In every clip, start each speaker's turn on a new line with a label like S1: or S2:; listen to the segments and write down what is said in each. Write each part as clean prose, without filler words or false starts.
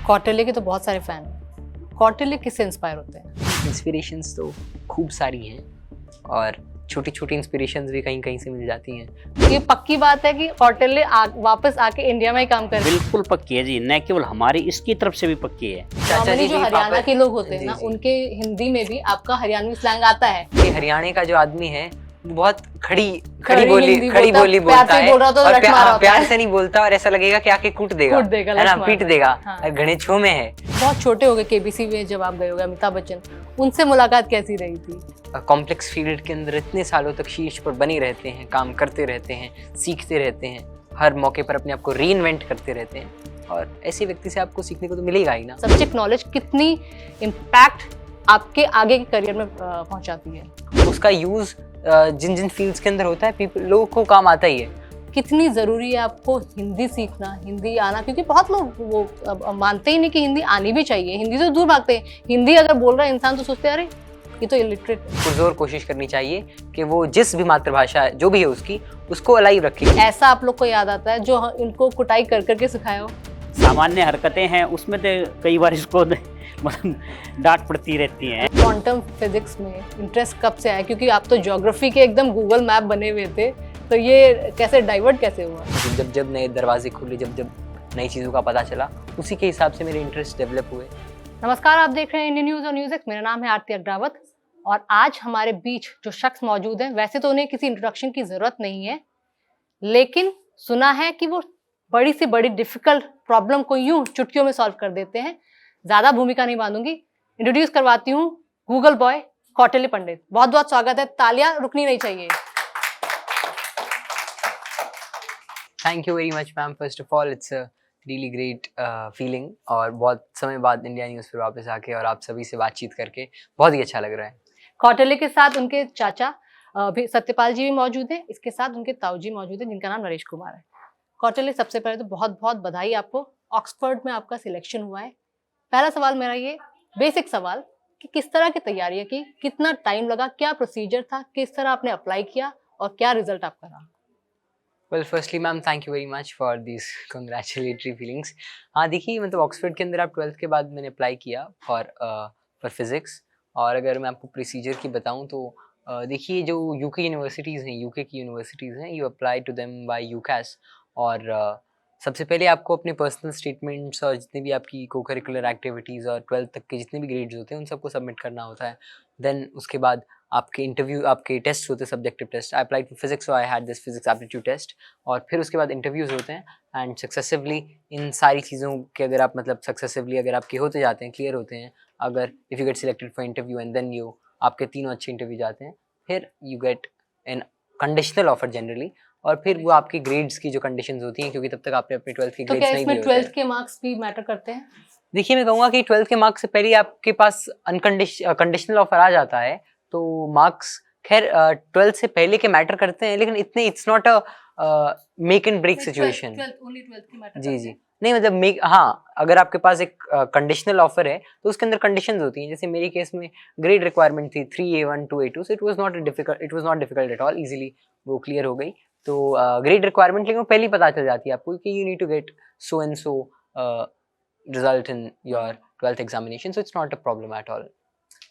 S1: कौटिल्य के तो बहुत सारे फैन हैं। कौटिल्य किससे इंस्पायर होते हैं?
S2: इंस्पिरेशंस तो खूब सारी हैं और छोटी छोटी इंस्पिरेशंस भी कहीं कहीं से मिल जाती हैं।
S1: ये पक्की बात है कि कौटिल्य वापस आके इंडिया में ही काम कर रहे हैं।
S3: बिल्कुल पक्की है जी, न केवल हमारी इसकी तरफ से भी पक्की है।
S1: नॉर्मली जो हरियाणा के लोग होते हैं ना,
S2: जी।
S1: उनके हिंदी में भी आपका हरियाणवी स्लैंग आता है।
S2: ये हरियाणा का जो आदमी है वो बहुत खड़ी
S1: खड़ी हिंदी
S2: बोली
S1: बोलता है,
S2: बोलता
S1: प्यार से
S2: है
S1: बोल रहा तो
S2: और
S1: रट मारा होता
S2: प्यार
S1: है।
S2: से नहीं बोलता और ऐसा लगेगा कि आके कूट देगा, है ना, पीट देगा।
S1: हाँ।
S2: घने छो में है।
S1: बहुत छोटे हो गए केबीसी में जब आप गए होगे, अमिताभ बच्चन, उनसे मुलाकात कैसी रही थी?
S2: कॉम्प्लेक्स फील्ड के अंदर इतने सालों तक शीर्ष पर बने रहते हैं, काम करते रहते हैं, सीखते रहते हैं, हर मौके पर अपने आप को रीइन्वेंट करते रहते हैं और ऐसे व्यक्ति से आपको सीखने को तो मिलेगा ही ना।
S1: सब्जेक्ट नॉलेज कितनी इम्पैक्ट आपके आगे के करियर में पहुंचाती है?
S2: उसका यूज जिन जिन फील्ड्स के अंदर होता है लोगों को काम आता ही है।
S1: कितनी ज़रूरी है आपको हिंदी सीखना, हिंदी आना? क्योंकि बहुत लोग वो मानते ही नहीं कि हिंदी आनी भी चाहिए। हिंदी से दूर भागते हैं। हिंदी अगर बोल रहा है इंसान तो सोचते हैं अरे ये तो इलिटरेट है।
S2: पुरजोर कोशिश करनी चाहिए कि वो जिस भी मातृभाषा जो भी है उसकी, उसको अलाइव रखे।
S1: ऐसा आप लोग को याद आता है जो इनको कुटाई कर करके सिखाया हो?
S3: सामान्य हरकतें हैं उसमें तो कई बार इसको मतलब डांट पड़ती रहती हैं।
S1: क्वांटम फिजिक्स में इंटरेस्ट कब से आया? क्योंकि आप तो ज्योग्राफी के एकदम गूगल मैप बने हुए थे, तो ये कैसे डाइवर्ट कैसे हुआ?
S2: जब जब नए दरवाजे खुले, जब जब नई चीज़ों का पता चला, उसी के हिसाब से मेरे इंटरेस्ट डेवलप हुए।
S1: नमस्कार, आप देख रहे हैं इंडियन न्यूज़ और न्यूज़ एक्स। मेरा नाम है आरती अग्रावत और आज हमारे बीच जो शख्स मौजूद हैं, वैसे तो उन्हें किसी इंट्रोडक्शन की ज़रूरत नहीं है, लेकिन सुना है कि वो बड़ी से बड़ी डिफिकल्ट प्रॉब्लम को यूं चुटकियों में सॉल्व कर देते हैं। ज़्यादा भूमिका नहीं बांधूंगी, इंट्रोड्यूस करवाती हूँ गूगल बॉय कौटिल्य पंडित। बहुत बहुत स्वागत है, तालियां रुकनी नहीं चाहिए।
S2: Thank you very much ma'am. First of all it's a really great feeling और बहुत समय बाद इंडिया न्यूज़ पर वापस आके और आप सभी से बातचीत करके बहुत ही अच्छा लग रहा है।
S1: कौटिल्य के साथ उनके चाचा भी सत्यपाल जी भी मौजूद हैं। इसके साथ उनके ताऊ जी मौजूद हैं जिनका नाम नरेश कुमार है। कौटिल्य, सबसे पहले तो बहुत बहुत बधाई आपको, ऑक्सफोर्ड में आपका सिलेक्शन हुआ है। पहला सवाल मेरा ये बेसिक सवाल कि किस तरह की तैयारियां की, कितना टाइम लगा, क्या प्रोसीजर था, किस तरह आपने अप्लाई किया और क्या रिजल्ट आपका रहा?
S2: Well firstly ma'am thank you very much for this congratulatory feelings. हाँ देखिए, मतलब ऑक्सफोर्ड के अंदर आप 12th के बाद मैंने अप्लाई किया फॉर फिजिक्स। और अगर मैं आपको प्रोसीजर की बताऊँ तो देखिए, जो यूके यूनिवर्सिटीज़ हैं, यूके की यूनिवर्सिटीज़ हैं, you apply to them by UCAS. और सबसे पहले आपको अपने पर्सनल स्टेटमेंट्स और जितनी भी आपकी को करिकुलर एक्टिविटीज़ और 12th तक के जितने भी ग्रेड्स होते हैं उन सबको सबमिट करना होता है। देन उसके बाद आपके इंटरव्यू, आपके टेस्ट होते हैं, subjective test. I applied for physics, so I had this physics aptitude test. और फिर उसके बाद इंटरव्यूज़ होते हैं एंड सक्सेसिवली इन सारी चीज़ों के अगर आप मतलब सक्सेसिवली अगर आपके होते जाते हैं, क्लियर होते हैं, अगर if you get selected for interview and then you आपके तीनों अच्छे इंटरव्यू जाते हैं, फिर you get an conditional offer generally. और फिर वो आपकी ग्रेड्स की जो कंडीशंस होती हैं, क्योंकि तब तक आपने अपने 12th के
S1: तो
S2: ग्रेड्स
S1: क्या
S2: नहीं
S1: इसमें
S2: दिए होते
S1: 12th
S2: हैं।
S1: के मार्क्स भी मैटर करते हैं?
S2: देखिए, मैं कहूँगा कि 12th के मार्क्स से पहले आपके पास कंडीशनल ऑफर आ जाता है, तो मार्क्स खैर 12th से पहले के मैटर करते हैं, लेकिन इतने it's not a make and break situation. जी जी, नहीं मतलब हाँ, अगर आपके पास एक कंडीशनल ऑफर है तो उसके अंदर कंडीशंस होती हैं। जैसे मेरे केस में ग्रेड रिक्वायरमेंट थी 3A1 2A2, so it was not difficult at all, easily वो क्लियर हो गई। तो ग्रेड रिक्वायरमेंट लेकिन पहले ही पता चल जाती है आपको कि you need to get so and so result in your 12th examination, so it's not a problem at all.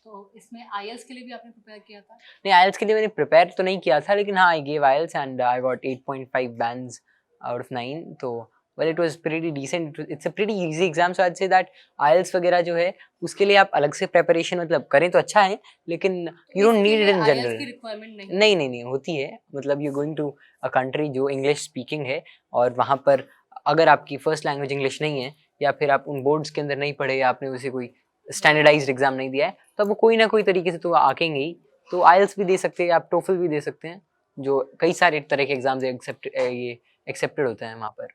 S1: तो इसमें आईएलटीएस के लिए भी आपने प्रिपेयर किया था?
S2: नहीं, आईएलटीएस के लिए मैंने प्रिपेयर तो नहीं किया था, लेकिन हाँ, I gave IELTS and I got 8.5 bands out of 9। तो well it was pretty decent, it's a pretty easy exam, so I say that IELTS वगैरह जो है उसके लिए आप अलग से प्रिपरेशन मतलब करें तो अच्छा है, लेकिन you don't need it in general.
S1: की रिक्वायरमेंट
S2: नहीं होती है। मतलब you going to a country जो इंग्लिश स्पीकिंग है और वहाँ पर अगर आपकी फर्स्ट लैंग्वेज इंग्लिश नहीं है या फिर आप उन बोर्ड्स के अंदर नहीं पढ़े या आपने उसे कोई स्टैंडर्डाइज्ड एग्जाम नहीं दिया है, तो वो कोई ना कोई तरीके से तो आकेंगे ही। तो आईएलटीएस भी दे सकते हैं, आप टोफल भी दे सकते हैं, जो कई सारे तरह के एग्जाम्स एक्सेप्टेड होते हैं वहाँ पर।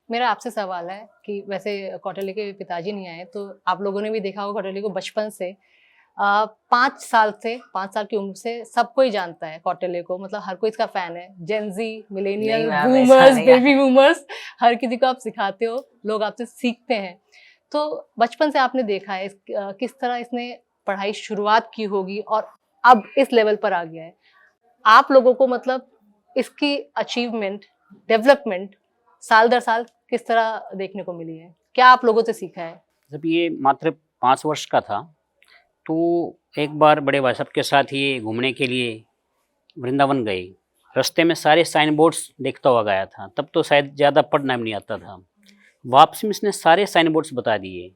S1: मेरा आपसे सवाल है कि वैसे कौटिल्य के पिताजी नहीं आए, तो आप लोगों ने भी देखा होगा कौटिल्य को बचपन से 5 साल की उम्र से सबको ही जानता है कौटिल्य को, मतलब हर कोई इसका फैन है। Gen Z, millennial, boomers, baby boomers, हर किसी को आप सिखाते हो, लोग आपसे सीखते हैं। तो बचपन से आपने देखा है किस तरह इसने पढ़ाई शुरुआत की होगी और अब इस लेवल पर आ गया है। आप लोगों को मतलब इसकी अचीवमेंट, डेवलपमेंट साल दर साल किस तरह देखने को मिली है? क्या आप लोगों से सीखा है?
S3: जब ये मात्र 5 वर्ष का था, तो एक बार बड़े भाई साहब के साथ ये घूमने के लिए वृंदावन गए। रास्ते में सारे साइन बोर्ड्स देखता हुआ गया था, तब तो शायद ज़्यादा पढ़ना भी नहीं आता था। वापसी में इसने सारे साइन बोर्ड्स बता दिए।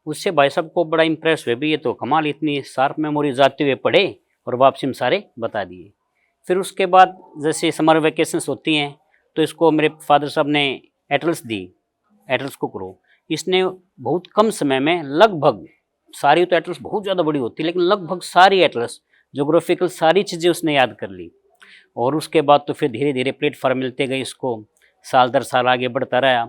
S3: उससे भाई साहब को बड़ा इम्प्रेस हुए, भी ये तो कमाल, इतनी शार्प मेमोरी जाते हुए पढ़े और वापसी में सारे बता दिए। फिर उसके बाद जैसे समर वेकेशंस होती हैं, तो इसको मेरे फादर साहब ने एटल्स दी, एटल्स को करो। इसने बहुत कम समय में लगभग सारी, तो एटल्स बहुत ज़्यादा बड़ी होती है, लेकिन लगभग सारी एटल्स जोग्राफिकल सारी चीज़ें उसने याद कर ली। और उसके बाद तो फिर धीरे धीरे प्लेटफॉर्म मिलते गए इसको, साल दर साल आगे बढ़ता रहा।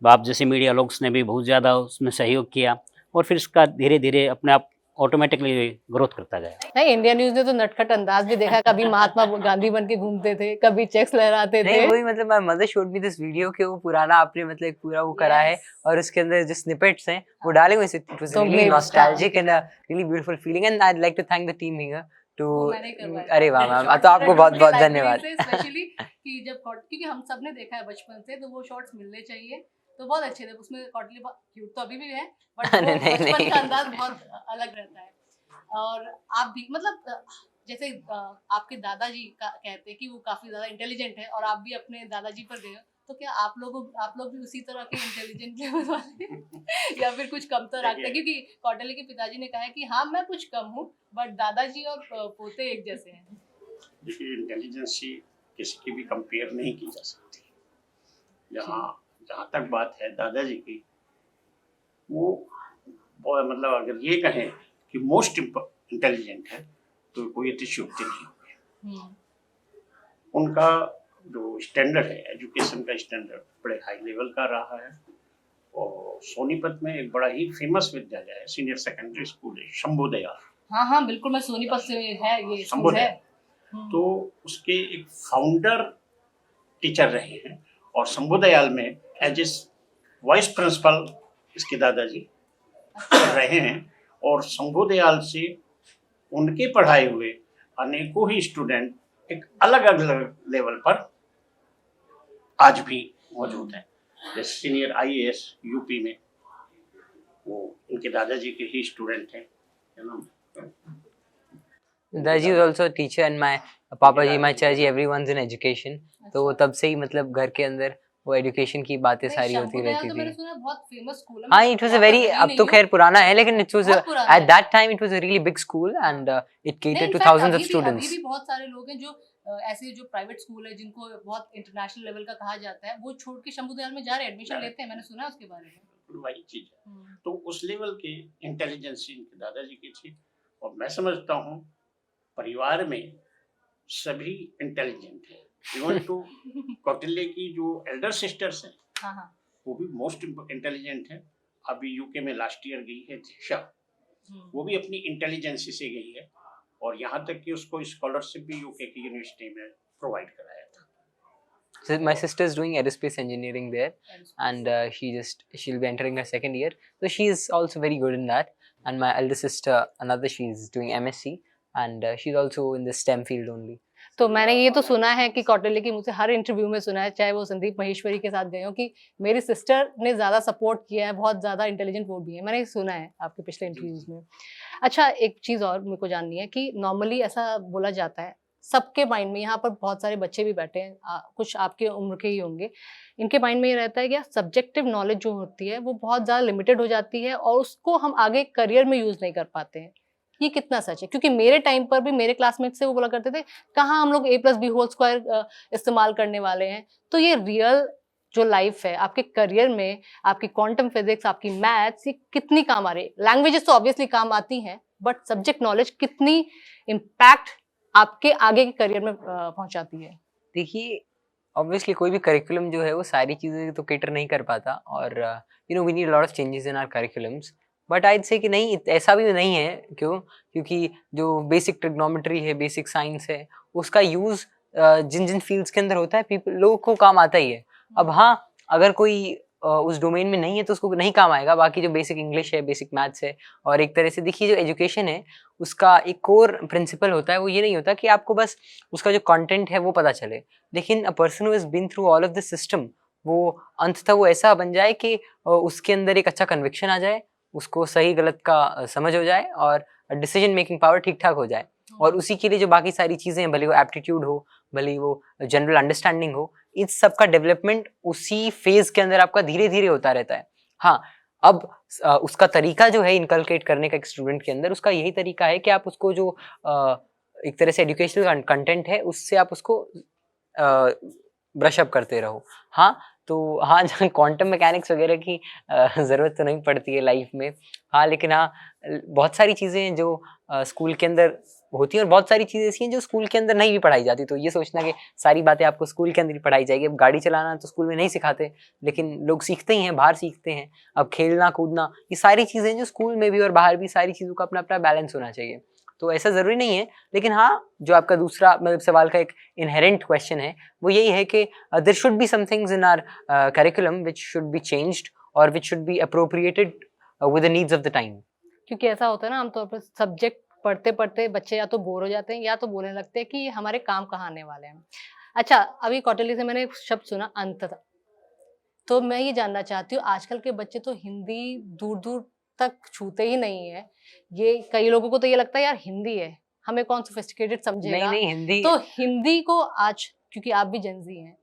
S3: बाप जैसे मीडिया लोग्स ने भी बहुत ज़्यादा उसमें सहयोग किया, और फिर इसका धीरे धीरे अपने आप ऑटोमेटिकली ग्रोथ करता गया।
S1: नहीं, इंडिया न्यूज ने तो नटखट अंदाज भी देखा, कभी महात्मा गांधी बन के घूमते थे, कभी चेक्स लहराते थे।
S2: नहीं वही मतलब my mother showed me this video कि वो पुराना आपने मतलब एक पूरा वो करा है, और उसके अंदर जो स्निपेट्स हैं वो डाले हुए हैं। इट वाज
S1: तो
S2: really nostalgic and a really beautiful feeling, and I would like to thank the team here too. अरे वाह मैम, तो आपको बहुत बहुत धन्यवाद।
S1: स्पेशली कि जब क्योंकि हम सब ने देखा है बचपन से, तो वो शॉट्स मिलने चाहिए, तो बहुत अच्छे थे। उसमें कॉटली क्यूट तो अभी भी है, बट बचपन का अंदाज बहुत अलग रहता है। और आप भी मतलब जैसे आपके दादाजी का कहते हैं कि वो काफी ज्यादा इंटेलिजेंट है, और आप भी अपने दादाजी पर गए हो, तो क्या आप लोग भी उसी तरह के इंटेलिजेंट लेवल वाले या फिर कुछ कम तो रखते हैं? क्योंकि कौटिल्य के पिताजी ने कहा है कि हाँ मैं कुछ कम हूँ, बट दादाजी और पोते एक जैसे हैं।
S4: देखिए, इंटेलिजेंस किसी की भी कंपेयर नहीं की जा सकती। जहाँ तक बात है दादाजी की, वो मतलब अगर ये कहें कि मोस्ट इंटेलिजेंट है, तो कोई अतिशयोक्ति नहीं होगी। उनका जो स्टैंडर्ड है, एजुकेशन का स्टैंडर्ड बड़े हाई लेवल का रहा है। और सोनीपत में एक बड़ा ही फेमस विद्यालय है, सीनियर सेकेंडरी स्कूल है, शंभू दयाल।
S1: हाँ बिल्कुल, मैं सोनीपत से है ये स्कूल है।
S4: तो उसके एक फाउंडर टीचर रहे हैं, और शंभू दयाल में एज ए वाइस प्रिंसिपल इसके दादाजी रहे हैं। और शंभू दयाल से उनके पढ़ाए हुए अनेकों ही स्टूडेंट एक अलग अलग लेवल पर आज भी मौजूद हैं। जैसे सीनियर IAS यूपी में, वो उनके दादाजी के ही स्टूडेंट हैं, है ना।
S2: दादाजी was also a teacher and my पापा जी, my चाचा जी, everyone's in education। तो वो तब से ही मतलब घर के अंदर वो एजुकेशन की बातें सारी होती रहती
S1: तो मैंने
S2: थी।
S1: सुना बहुत फेमस स्कूल है।
S2: हाँ, इट वाज अ वेरी, अब तो खैर पुराना है, लेकिन it was at that time it was a really big school and it catered two thousands of students.
S1: अभी भी बहुत सारे लोग हैं जो ऐसे जो प्राइवेट स्कूल है, जिनको बहुत इंटरनेशनल लेवल का कहा जाता है, वो छोड़ के शंभू दयाल में जा रहे हैं, एडमिशन लेते हैं। मैंने सुना है उसके बारे में।
S4: वही चीज है। तो उस लेवल के इंटेलिजेंस इनके दादाजी की थी। और मैं समझता हूँ परिवार में सभी इंटेलिजेंट है। इवन टू कौटिल्य की जो एल्डर सिस्टर्स हैं, वो भी मोस्ट इंटेलिजेंट है। अभी यूके में लास्ट ईयर गई है दिशा, वो भी अपनी इंटेलिजेंस से गई है, और यहाँ तक कि उसको स्कॉलरशिप भी यूके की यूनिवर्सिटी में प्रोवाइड कराया था।
S2: So my sister is doing aerospace engineering there, and she'll be entering her second year, so she is also very good in that. And my elder sister, another, she's doing MSc, and she's also in the STEM field only.
S1: तो मैंने ये तो सुना है कि कौटिल्य की मुझसे हर interview में सुना है, चाहे वो संदीप महेश्वरी के साथ गए हो, कि मेरी सिस्टर ने ज्यादा सपोर्ट किया है, बहुत ज्यादा इंटेलिजेंट वो भी है। मैंने सुना है आपके पिछले इंटरव्यूज में। अच्छा, एक चीज और मेरे को जाननी है कि नॉर्मली ऐसा बोला जाता है सबके माइंड में, यहाँ पर बहुत सारे बच्चे भी बैठे हैं, कुछ आपके उम्र के ही होंगे, इनके माइंड में ये रहता है कि सब्जेक्टिव नॉलेज जो होती है वो बहुत ज़्यादा लिमिटेड हो जाती है, और उसको हम आगे करियर में यूज़ नहीं कर पाते हैं। ये कितना सच है? क्योंकि मेरे टाइम पर भी मेरे क्लासमेट से वो बोला करते थे, कहाँ हम लोग A+B² इस्तेमाल करने वाले हैं। तो ये रियल जो लाइफ है आपके करियर में, आपकी क्वांटम फिजिक्स, आपकी मैथ्स, ये कितनी काम आ रही है? लैंग्वेजेस तो ऑब्वियसली काम आती हैं, बट सब्जेक्ट नॉलेज कितनी इम्पैक्ट आपके आगे के करियर में पहुंचाती है?
S2: देखिए, ऑब्वियसली कोई भी करिकुलम जो है वो सारी चीज़ें तो कैटर नहीं कर पाता, और we need lot of changes in our curriculums. But I'd say कि नहीं, ऐसा भी नहीं है। क्यों? क्योंकि जो बेसिक ट्रिग्नोमेट्री है, बेसिक साइंस है, उसका यूज़ जिन जिन फील्ड्स के अंदर होता है लोगों को काम आता ही है। अब हाँ, अगर कोई उस डोमेन में नहीं है तो उसको नहीं काम आएगा। बाकी जो बेसिक इंग्लिश है, बेसिक मैथ्स है, और एक तरह से देखिए जो एजुकेशन है उसका एक कोर प्रिंसिपल होता है, वो ये नहीं होता कि आपको बस उसका जो कंटेंट है वो पता चले। लेकिन a person who has been through all of this system, वो अंततः वो ऐसा बन जाए कि उसके अंदर एक अच्छा कन्विक्शन आ जाए, उसको सही गलत का समझ हो जाए और डिसीजन मेकिंग पावर ठीक ठाक हो जाए। और उसी के लिए जो बाकी सारी चीजें हैं, भले वो एप्टीट्यूड हो, भले वो जनरल अंडरस्टैंडिंग हो, इस सब का डेवलपमेंट उसी फेज के अंदर आपका धीरे धीरे होता रहता है। हाँ, अब उसका तरीका जो है इनकलकेट करने का एक स्टूडेंट के अंदर, उसका यही तरीका है कि आप उसको जो एक तरह से एजुकेशनल कंटेंट है उससे आप उसको ब्रश अप करते रहो। हाँ, तो हाँ, जहाँ क्वांटम मैकेनिक्स वगैरह की ज़रूरत तो नहीं पड़ती है लाइफ में। हाँ, लेकिन हाँ, बहुत सारी चीज़ें हैं जो स्कूल के अंदर होती हैं और बहुत सारी चीज़ें ऐसी हैं जो स्कूल के अंदर नहीं भी पढ़ाई जाती। तो ये सोचना कि सारी बातें आपको स्कूल के अंदर ही पढ़ाई जाएगी। अब गाड़ी चलाना तो स्कूल में नहीं सिखाते, लेकिन लोग सीखते ही हैं, बाहर सीखते हैं। अब खेलना कूदना, ये सारी चीज़ें जो स्कूल में भी और बाहर भी, सारी चीज़ों का अपना अपना बैलेंस होना चाहिए। तो ऐसा ज़रूरी नहीं है, लेकिन हाँ, जो आपका दूसरा मतलब सवाल का एक इनहेरेंट क्वेश्चन है, वो यही है कि there should be some things in our curriculum which should be changed और which should be appropriated with the needs of the time.
S1: क्योंकि ऐसा होता है ना, आमतौर पर सब्जेक्ट पढ़ते पढ़ते बच्चे या तो बोर हो जाते हैं या तो बोलने लगते हैं कि ये हमारे काम कहाँ आने वाले हैं। अच्छा, अभी कौटिल्य से मैंने एक शब्द सुना, अंततः। तो मैं ये जानना चाहती हूँ, आजकल के बच्चे तो हिंदी दूर दूर तक छूते ही नहीं है। ये कई लोगों को तो ये लगता है यार हिंदी है, हमें कौन सोफिस्टिकेटेड
S2: नहीं
S1: समझेगा।
S2: नहीं, हिंदी
S1: तो हिंदी को आज, क्योंकि आप भी जेनजी हैं,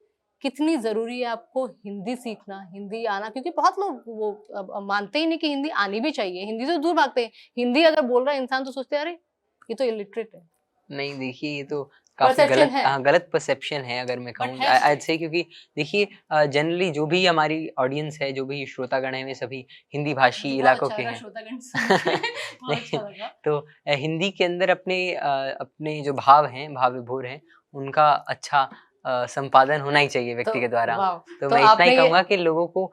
S1: कितनी जरूरी है आपको हिंदी सीखना, हिंदी आना? क्योंकि बहुत लोग वो मानते ही नहीं कि हिंदी आनी भी चाहिए, हिंदी से दूर भागते हैं। हिंदी अगर बोल रहा है इंसान तो सोचते हैं अरे ये तो इलिटरेट है।
S2: नहीं, देखिए ये तो काफी
S1: परसेप्शन
S2: गलत,
S1: है,
S2: हाँ, गलत परसेप्शन है अगर मैं कहूँ
S1: है
S2: आज से, क्योंकि देखिए जनरली जो भी हमारी ऑडियंस है, जो भी श्रोतागण है, वे सभी हिंदी भाषी इलाकों के हैं। नहीं, तो हिंदी के अंदर अपने जो भाव हैं, भाव विभोर हैं, उनका अच्छा संपादन होना ही चाहिए व्यक्ति के द्वारा।
S1: वाह,
S2: तो
S1: तो
S2: मैं इतना
S1: आपने
S2: ही
S1: ये
S2: कहूँगा कि लोगों को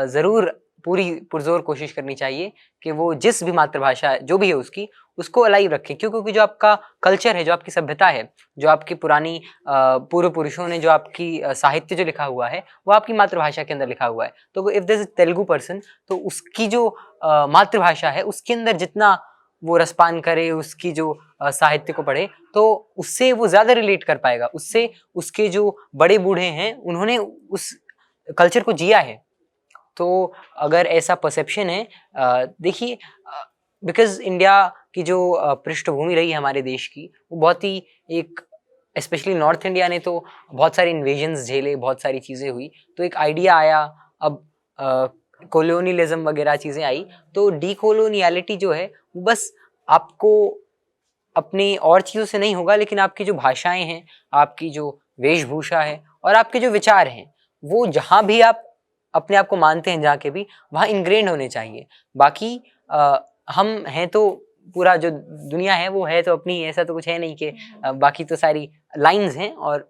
S2: ज़रूर पूरी पुरज़ोर कोशिश करनी चाहिए कि वो जिस भी मातृभाषा जो भी है उसकी, उसको अलाइव रखें। क्यों? क्योंकि जो आपका कल्चर है, जो आपकी सभ्यता है, जो आपकी पुरानी पूर्व पुरुषों ने जो आपकी साहित्य जो लिखा हुआ है, वो आपकी मातृभाषा के अंदर लिखा हुआ है। तो if there is a Telugu person, तो उसकी जो मातृभाषा है, उसके अंदर जितना वो रसपान करे, उसकी जो साहित्य को पढ़े, तो उससे वो ज़्यादा रिलेट कर पाएगा। उससे उसके जो बड़े बूढ़े हैं, उन्होंने उस कल्चर को जिया है। तो अगर ऐसा परसेप्शन है, देखिए बिकॉज़ इंडिया की जो पृष्ठभूमि रही है हमारे देश की, वो बहुत ही एक, स्पेशली नॉर्थ इंडिया ने तो बहुत सारे इन्वेजन्स झेले, बहुत सारी चीज़ें हुई, तो एक आइडिया आया, अब कॉलोनियलिज्म वगैरह चीज़ें आई, तो डीकोलोनियलिटी जो है वो बस आपको अपनी और चीज़ों से नहीं होगा, लेकिन आपकी जो भाषाएं हैं, आपकी जो वेशभूषा है और आपके जो विचार हैं, वो जहाँ भी आप अपने आप को मानते हैं, जहाँ के भी, वहाँ इनग्रेन्ड होने चाहिए। बाकी हम हैं तो, पूरा जो दुनिया है वो है तो अपनी, ऐसा तो कुछ है नहीं कि बाकी तो सारी लाइंस हैं और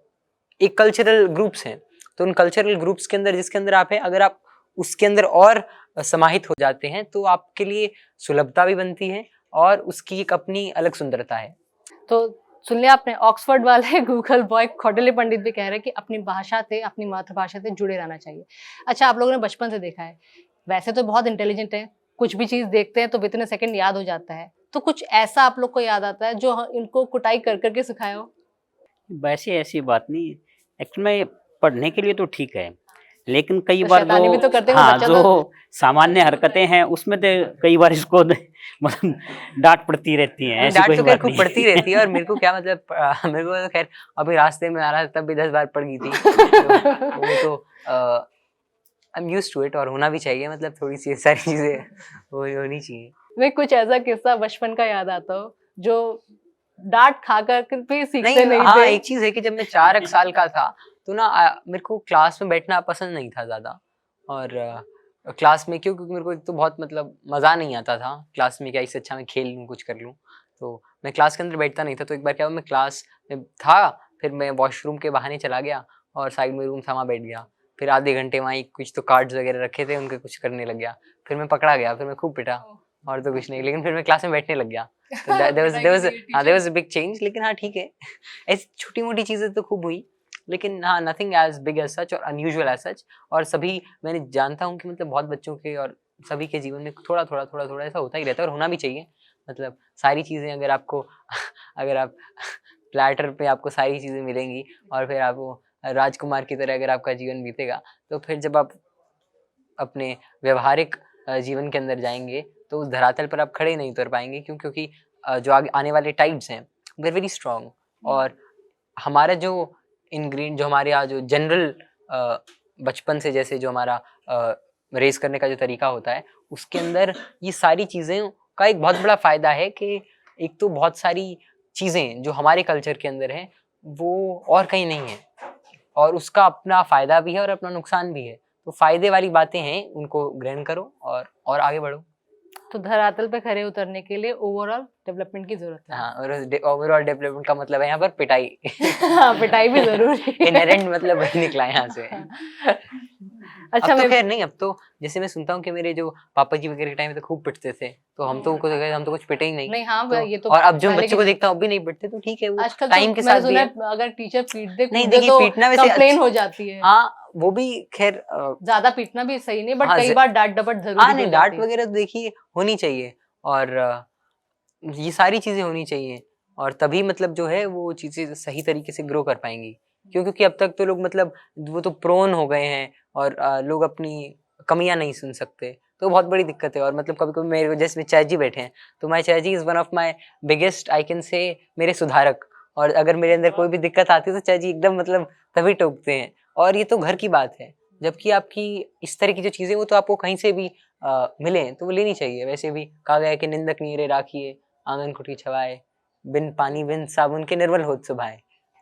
S2: एक कल्चरल ग्रुप्स हैं। तो उन कल्चरल ग्रुप्स के अंदर, जिसके अंदर आप हैं, अगर आप उसके अंदर और समाहित हो जाते हैं, तो आपके लिए सुलभता भी बनती है और उसकी एक अपनी अलग सुंदरता है।
S1: तो सुन लिया आपने, ऑक्सफोर्ड वाले गूगल बॉय कौटिल्य पंडित भी कह रहे हैं कि अपनी भाषा से, अपनी मातृभाषा से जुड़े रहना चाहिए। अच्छा, आप लोगों ने बचपन से देखा है, वैसे तो बहुत इंटेलिजेंट है, कुछ भी चीज देखते हैं तो विदिन सेकंड याद हो जाता है, तो कुछ ऐसा आप लोग को याद आता है जो इनको कुटाई कर करके सिखाया हो?
S3: वैसे ऐसी बात नहीं, एक्चुअल में पढ़ने के लिए तो ठीक है, लेकिन कई
S1: तो
S3: बार
S1: शैतानी भी तो
S3: जो
S1: करते होंगे
S3: हाँ
S1: बच्चा
S3: जो
S1: तो।
S3: सामान्य हरकतें हैं उसमें तो कई बार इसको मतलब डांट पड़ती रहती है, ऐसी
S2: डांट
S3: कोई
S2: तो खैर
S3: बात
S2: खूब
S3: नहीं
S2: पड़ती रहती है, और मेरे को क्या मतलब मेरे को तो खैर अभी रास्ते में आ रहा था तब भी 10 बार पड़ गई थी। तो वो तो I am used to it, और होना भी चाहिए, मतलब थोड़ी सी सारी चीजें वो होनी चाहिए।
S1: मैं कुछ ऐसा किस्सा बचपन का याद आता हो जो डांट खा कर भी सीखते नहीं
S2: हाँ,
S1: थे?
S2: एक चीज है कि जब मैं 4 साल का था, तो ना मेरे को क्लास में बैठना पसंद नहीं था ज्यादा। और क्लास में क्यों? क्योंकि मेरे को एक तो बहुत मतलब मजा नहीं आता था क्लास में, क्या इससे अच्छा मैं खेल लूँ, कुछ कर लूँ। तो मैं क्लास के अंदर बैठता नहीं था। तो एक बार क्या हुआ, मैं क्लास में था, फिर मैं वॉशरूम के बहाने चला गया और साइड में रूम था, वहाँ बैठ गया। फिर आधे घंटे वहाँ कुछ तो कार्ड्स वगैरह रखे थे, उनके कुछ करने लग गया। फिर मैं पकड़ा गया, फिर मैं खूब पिटा, और तो कुछ नहीं, लेकिन फिर मैं क्लास में बैठने लग गया। तो there was a big change. लेकिन हाँ, ठीक है, ऐसी छोटी मोटी चीजें तो खूब हुई, लेकिन हाँ, nothing as big as such और अनयूजुअल एज सच। और सभी, मैंने जानता हूँ कि मतलब बहुत बच्चों के और सभी के जीवन में थोड़ा थोड़ा ऐसा होता ही रहता है, और होना भी चाहिए। मतलब सारी चीजें अगर आपको अगर आप प्लेटर पे आपको सारी चीजें मिलेंगी और फिर आपको राजकुमार की तरह अगर आपका जीवन बीतेगा, तो फिर जब आप अपने व्यवहारिक जीवन के अंदर जाएंगे तो उस धरातल पर आप खड़े नहीं उतर पाएंगे, क्योंकि जो आगे आने वाले टाइड्स हैं वे वेरी स्ट्रॉन्ग। और हमारा जो इंग्रेडिएंट, जो हमारे यहाँ जो जनरल बचपन से जैसे जो हमारा रेस करने का जो तरीका होता है, उसके अंदर ये सारी चीज़ें का एक बहुत बड़ा फ़ायदा है कि एक तो बहुत सारी चीज़ें जो हमारे कल्चर के अंदर हैं वो और कहीं नहीं है, और उसका अपना फ़ायदा भी है और अपना नुकसान भी है। तो फ़ायदे वाली बातें हैं, उनको ग्रहण करो और आगे बढ़ो।
S1: तो धरातल पे खड़े उतरने के लिए ओवरऑल डेवलपमेंट की जरूरत है।
S2: हाँ, और ओवरऑल डेवलपमेंट का मतलब है यहाँ पर पिटाई।
S1: हाँ, पिटाई भी जरूरी है।
S2: इनहेरेंट मतलब वही निकला यहाँ से।
S1: अच्छा,
S2: अब तो खैर नहीं, अब तो जैसे मैं सुनता हूँ कि मेरे जो पापा जी वगैरह के टाइम में तो खूब पिटते थे, तो हम तो कुछ पिटे ही नहीं।
S1: नहीं, हाँ,
S2: तो,
S1: ये तो
S2: और अब जो
S1: पहले
S2: बच्चों
S1: के
S2: को देखता हूँ अब भी नहीं पिटते, तो ठीक है, वो
S1: आजकल
S2: टाइम
S1: तो
S2: के
S1: मैंने
S2: साथ भी
S1: सुना
S2: है।
S1: है अगर टीचर पीट दे
S2: नहीं
S1: कूदे
S2: देखिए,
S1: तो
S2: पीटना वैसे
S1: कंप्लेन हो जाती है।
S2: हाँ, वो भी खैर
S1: ज्यादा पीटना भी सही नहीं, बट
S2: हाँ,
S1: कई बार डांट डपट जरूरी
S2: हाँ
S1: भी
S2: नहीं,
S1: हो
S2: डांट
S1: जाती है।
S2: वगैरह तो देखिए होनी चाहिए, और ये सारी चीजें होनी चाहिए, और तभी मतलब जो है वो चीजें सही तरीके से ग्रो कर पाएंगी। क्योंकि अब तक तो लोग मतलब वो तो प्रोन हो गए हैं, और लोग अपनी कमियां नहीं सुन सकते, तो बहुत बड़ी दिक्कत है। और मतलब कभी कभी मेरे जैसे चाचा जी बैठे हैं, तो माय चाचा जी is one of my biggest, I can say, मेरे सुधारक। और अगर मेरे अंदर कोई भी दिक्कत आती है तो चाचा जी एकदम मतलब तभी टोकते हैं, और ये तो घर की बात है। जबकि आपकी इस तरह की जो चीजें वो तो आपको कहीं से भी मिले तो वो लेनी चाहिए। वैसे भी कहा गया है कि निंदक नीरे राखिए, आंगन कुटी छवाए, बिन पानी बिन साबुन के निर्मल होत सुभाए।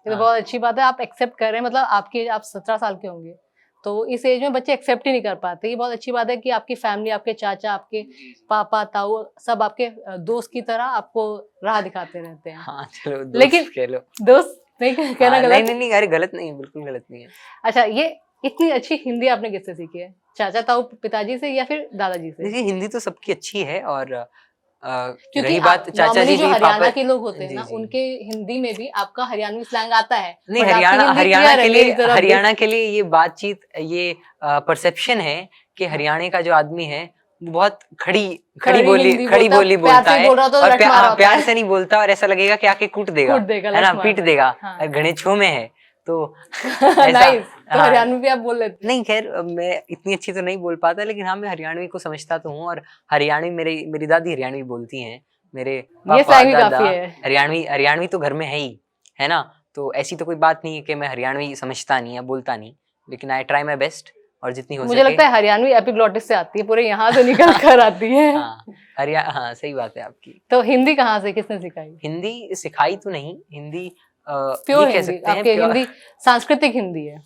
S1: ये तो बहुत अच्छी बात है, आप एक्सेप्ट कर रहे हैं। मतलब आप 17 साल के होंगे, तो इस एज में बच्चे एक्सेप्ट ही नहीं कर पाते। ये बहुत अच्छी बात है कि आपकी फैमिली, आपके चाचा, आपके पापा, ताऊ सब आपके दोस्त की तरह आपको राह दिखाते रहते हैं।
S2: हाँ चलो, दोस्त
S1: लेकिन
S2: कह लो।
S1: दोस्त नहीं कहना गलत।
S2: नहीं नहीं, अरे गलत नहीं है, बिल्कुल गलत नहीं है।
S1: अच्छा, ये इतनी अच्छी हिंदी आपने किससे सीखी है? चाचा ताऊ पिताजी से या फिर दादाजी से?
S2: देखिए, हिंदी तो सबकी अच्छी है, और
S1: क्योंकि
S2: रही बात चाचा
S1: नॉर्मली
S2: जी
S1: जो
S2: भी
S1: हरियाणा
S2: पापा,
S1: के लोग होते हैं
S2: जी
S1: ना,
S2: जी,
S1: उनके हिंदी में भी आपका हरियाणवी स्लैंग आता है।
S2: नहीं,
S1: but आपकी
S2: हरियाणा
S1: हिंदी
S2: हरियाणा
S1: clear है,
S2: के
S1: मेरी
S2: लिए,
S1: तरफ
S2: हरियाणा के लिए ये बातचीत, ये परसेप्शन है कि हरियाणा का जो आदमी है वो बहुत खड़ी
S1: खड़ी
S2: बोली
S1: हिंदी
S2: खड़ी
S1: बोलता है,
S2: बोली
S1: प्यार
S2: बोलता
S1: से
S2: है,
S1: बोल रहा होता है तो
S2: और
S1: रट मार होता
S2: प्यार
S1: है।
S2: से नहीं बोलता, और ऐसा लगेगा कि आके कूट देगा,
S1: कूट देगा,
S2: है ना,
S1: लठ मार
S2: पीट
S1: देगा।
S2: देगा,
S1: हाँ।
S2: घणे छो में है तो ऐसा।
S1: नाइस, तो
S2: हाँ,
S1: हरियाणवी भी आप बोल लेते हैं।
S2: नहीं खैर मैं इतनी अच्छी तो नहीं बोल पाता, लेकिन हाँ मैं हरियाणवी को समझता तो हूँ। और हरियाणवी, मेरी दादी हरियाणवी बोलती हैं, मेरे
S1: ये
S2: पापा
S1: स्लैंग भी
S2: दादा
S1: काफी है।
S2: हरियाणवी तो घर में है ना। तो ऐसी तो कोई बात नहीं है कि मैं हरियाणवी समझता नहीं या बोलता नहीं, लेकिन आई ट्राई माई बेस्ट, और जितनी हो
S1: मुझे
S2: सके।
S1: लगता है हरियाणवी एपिग्लॉटिस से आती है, पूरे यहाँ से निकल कर आती है।
S2: हाँ, हाँ सही बात है आपकी।
S1: तो हिंदी कहाँ से, किसने सिखाई?
S2: हिंदी सिखाई तो नहीं, हिंदी
S1: प्योर
S2: ये कह
S1: हिंदी
S2: सकते हैं
S1: आपके,
S2: pure-
S1: हिंदी सांस्कृतिक हिंदी है।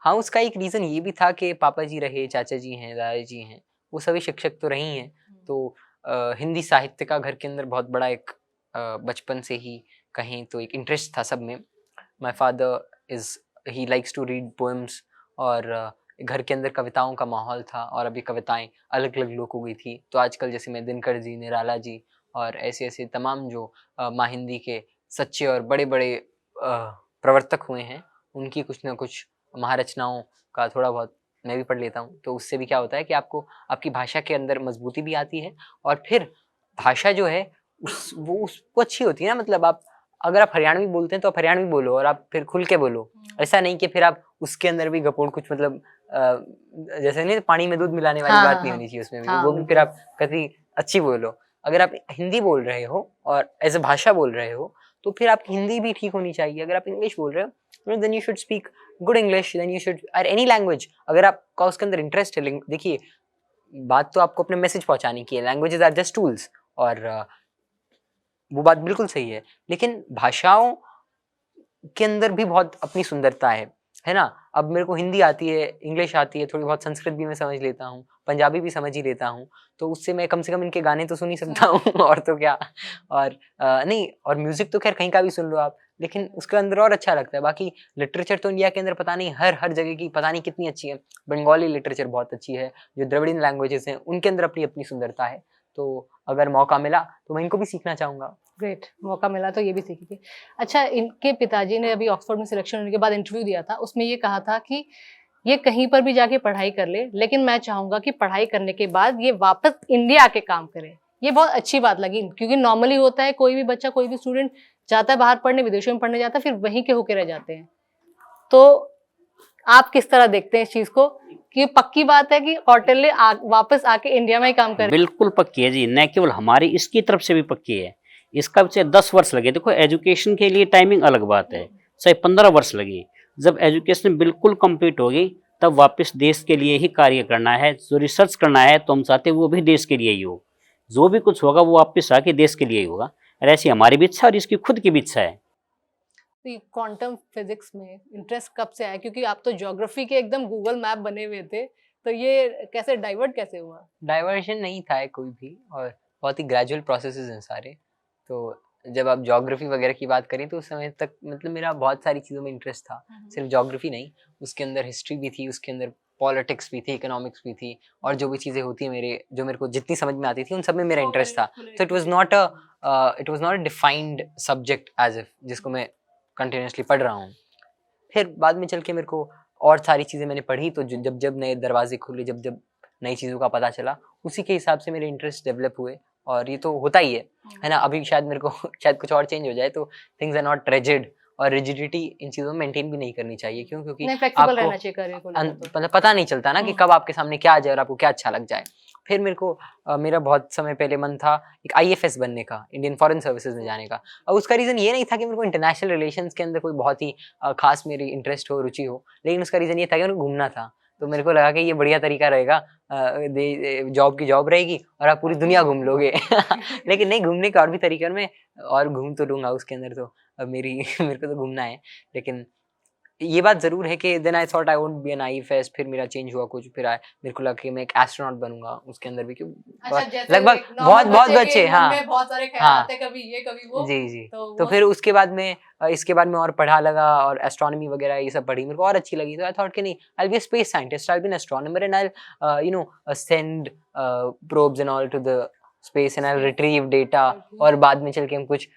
S2: हाँ, उसका एक रीजन ये भी था कि पापा जी रहे, चाचा जी हैं, दादाजी हैं, वो सभी शिक्षक तो रही हैं। तो हिंदी साहित्य का घर के अंदर बहुत बड़ा एक बचपन से ही कहीं तो एक इंटरेस्ट था सब में। My father he likes to read poems, और घर के अंदर कविताओं का माहौल था, और अभी कविताएं अलग अलग लोग हो गई थी। तो आजकल जैसे मैं दिनकर जी, निराला जी, और ऐसे ऐसे तमाम जो माँ हिंदी के सच्चे और बड़े बड़े प्रवर्तक हुए हैं, उनकी कुछ ना कुछ महारचनाओं का थोड़ा बहुत मैं भी पढ़ लेता हूँ। तो उससे भी क्या होता है कि आपको आपकी भाषा के अंदर मजबूती भी आती है, और फिर भाषा जो है उसको अच्छी होती है ना। मतलब आप अगर आप हरियाणवी बोलते हैं तो आप हरियाणवी बोलो, और आप फिर खुल के बोलो। ऐसा नहीं कि फिर आप उसके अंदर भी गपोड़ कुछ मतलब जैसे नहीं, पानी में दूध मिलाने वाली
S1: हाँ,
S2: बात
S1: हाँ,
S2: नहीं
S1: हाँ।
S2: होनी चाहिए उसमें भी।
S1: हाँ,
S2: वो भी फिर
S1: बिल्कुल।
S2: आप कभी अच्छी बोलो। अगर आप हिंदी बोल रहे हो और एज अ भाषा बोल रहे हो, तो फिर आपकी हिंदी भी ठीक होनी चाहिए। अगर आप इंग्लिश बोल रहे हो, then you should speak good English, then you should, और एनी लैंग्वेज अगर आपका उसके अंदर इंटरेस्ट है। देखिए, बात तो आपको अपने मैसेज पहुंचाने की है, लैंग्वेजेस आर जस्ट टूल्स, और वो बात बिल्कुल सही है। लेकिन भाषाओं के अंदर भी बहुत अपनी सुंदरता है ना। अब मेरे को हिंदी आती है, इंग्लिश आती है, थोड़ी बहुत संस्कृत भी मैं समझ लेता हूँ, पंजाबी भी समझ ही लेता हूँ, तो उससे मैं कम से कम इनके गाने तो सुन ही सकता हूँ और तो क्या। और नहीं, और म्यूजिक तो खैर कहीं का भी सुन लो आप, लेकिन उसके अंदर और अच्छा लगता है। बाकी लिटरेचर तो इंडिया के अंदर पता नहीं हर जगह की पता नहीं कितनी अच्छी है। बंगाली लिटरेचर बहुत अच्छी है, जो द्रविड़ियन लैंग्वेजेस हैं उनके अंदर अपनी अपनी सुंदरता है। तो अगर मौका मिला तो मैं इनको भी सीखना चाहूंगा।
S1: ग्रेट, मौका मिला तो ये भी सीखेंगे। अच्छा, इनके पिताजी ने अभी ऑक्सफोर्ड में सिलेक्शन होने के बाद इंटरव्यू दिया था, उसमें ये कहा था कि ये कहीं पर भी जाके पढ़ाई कर ले, लेकिन मैं चाहूंगा कि पढ़ाई करने के बाद ये वापस इंडिया आके काम करे। ये बहुत अच्छी बात लगी, क्योंकि नॉर्मली होता है कोई भी बच्चा, कोई भी स्टूडेंट जाता है बाहर पढ़ने, विदेशों में पढ़ने जाता है, फिर वहीं के होके रह जाते हैं। तो आप किस तरह देखते हैं इस चीज को कि ये पक्की बात है कि कौटिल्य वापस आके इंडिया में ही काम करे?
S3: बिल्कुल पक्की है जी, न केवल हमारी इसकी तरफ से भी पक्की है। इसका चाहे 10 वर्ष लगे, देखो एजुकेशन के लिए टाइमिंग अलग बात है, चाहे 15 वर्ष लगे, जब एजुकेशन बिल्कुल कंप्लीट होगी तब वापस देश के लिए ही कार्य करना है। जो रिसर्च करना है तो हम चाहते हैं वो भी देश के लिए ही हो, जो भी कुछ होगा वो वापस आके देश के लिए ही होगा। और ऐसी हमारी भी इच्छा और इसकी खुद की भी इच्छा है।
S1: तो क्वांटम फिजिक्स में इंटरेस्ट कब से आया? क्योंकि आप तो ज्योग्राफी के एकदम गूगल मैप बने हुए थे, तो ये कैसे डाइवर्ट कैसे हुआ?
S2: डाइवर्जन नहीं था कोई भी, और बहुत ही ग्रेजुअल प्रोसेसेस हैं सारे। तो जब आप ज्योग्राफी वगैरह की बात करें तो उस समय तक मतलब मेरा बहुत सारी चीज़ों में इंटरेस्ट था, सिर्फ ज्योग्राफी नहीं, उसके अंदर हिस्ट्री भी थी, उसके अंदर पॉलिटिक्स भी थी, इकोनॉमिक्स भी थी, और जो भी चीज़ें होती हैं मेरे को जितनी समझ में आती थी उन सब में मेरा इंटरेस्ट था। तो it was not a defined subject as if जिसको मैं कंटिन्यूसली पढ़ रहा हूँ। फिर बाद में चल के मेरे को और सारी चीज़ें मैंने पढ़ी, तो जब जब नए दरवाजे खुले, जब जब नई चीज़ों का पता चला, उसी के हिसाब से मेरे इंटरेस्ट डेवलप हुए। और ये तो होता ही है ना? अभी शायद मेरे को शायद कुछ और चेंज हो जाए, तो थिंग्स आर नॉट रिजिड, और रिजिडिटी इन चीज़ों में मेंटेन भी नहीं करनी चाहिए। क्यों? क्योंकि
S1: नहीं, फ्लेक्सिबल
S2: आपको
S1: रहना चाहिए करियर को लेकर तो।
S2: मतलब पता नहीं चलता ना कि कब आपके सामने क्या आ जाए और आपको क्या अच्छा लग जाए। फिर मेरे को मेरा बहुत समय पहले मन था एक IFS बनने का, इंडियन फॉरेन सर्विसेज में जाने का। और उसका रीज़न ये नहीं था कि मेरे को इंटरनेशनल रिलेशंस के अंदर कोई बहुत ही खास मेरी इंटरेस्ट हो, रुचि हो, लेकिन उसका रीज़न ये था कि मेरे को घूमना था। तो मेरे को लगा कि ये बढ़िया तरीका रहेगा, जॉब की जॉब रहेगी और आप पूरी दुनिया घूम लोगे। लेकिन नहीं, घूमने का और भी तरीके, और मैं और घूम तो लूँगा उसके अंदर, तो अब मेरे को तो घूमना है। लेकिन ये बात ज़रूर है कि then I thought I won't be an IFS, फिर मेरा चेंज हुआ कुछ, फिर मेरे को लगा कि मैं एक एस्ट्रोनॉट बनूंगा उसके अंदर भी, क्यों लगभग बहुत बच्चे, हाँ
S1: बहुत सारे ख्याल
S2: हाँ
S1: आते हैं, कभी ये कभी वो।
S2: जी जी।
S1: तो
S2: तो फिर उसके बाद में इसके बाद में और पढ़ा लगा, और एस्ट्रोनॉमी वगैरह ये सब पढ़ी, मेरे को और अच्छी लगी। तो आई थॉट कि नहीं, I will be a space scientist, I will be an astronomer, and I you know send probes and all to the space, and I will retrieve data, और बाद में चल के हम कुछ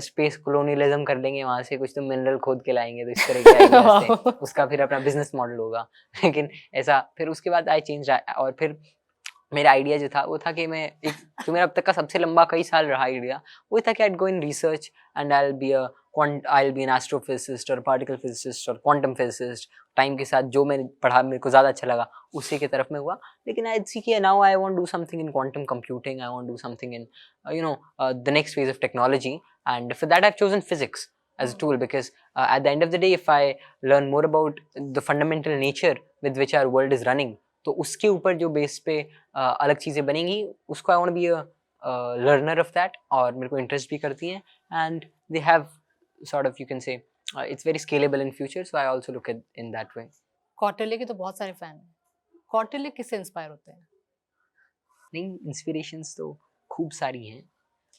S2: स्पेस कोलोनियलिज्म कर लेंगे, वहां से कुछ तो मिनरल खोद के लाएंगे, तो इस तरह के आइडियाज थे। उसका फिर अपना बिजनेस मॉडल होगा। लेकिन ऐसा फिर उसके बाद आई चेंज, और फिर मेरा आइडिया जो था वो था कि मैं एक, जो मेरा अब तक का सबसे लंबा कई साल रहा आइडिया, वो था कि I go in research and I will be an astrophysicist और पार्टिकल फिजिसिस्ट और क्वांटम फिजिसिस्ट। टाइम के साथ जो मैंने पढ़ा मेरे को ज़्यादा अच्छा लगा, उसी की तरफ में हुआ। लेकिन आई सी कि now I want do something in quantum computing, I want do something in the next phase of technology, and for that I have chosen physics as a tool, because at the end of the day if I learn more about the fundamental nature with which our world is running, तो उसके ऊपर जो base पे अलग चीज़ें बनेंगी, उसको I want be a learner of that, और मेरे को इंटरेस्ट भी करती हैं, and they have sort of, you can say it's very scalable in future, so I also look at in that way.
S1: Kautilya के तो बहुत सारे फैन हैं, कौटिल्य किससे इंस्पायर होते हैं?
S2: नहीं, इंस्पिरेशंस तो खूब सारी हैं,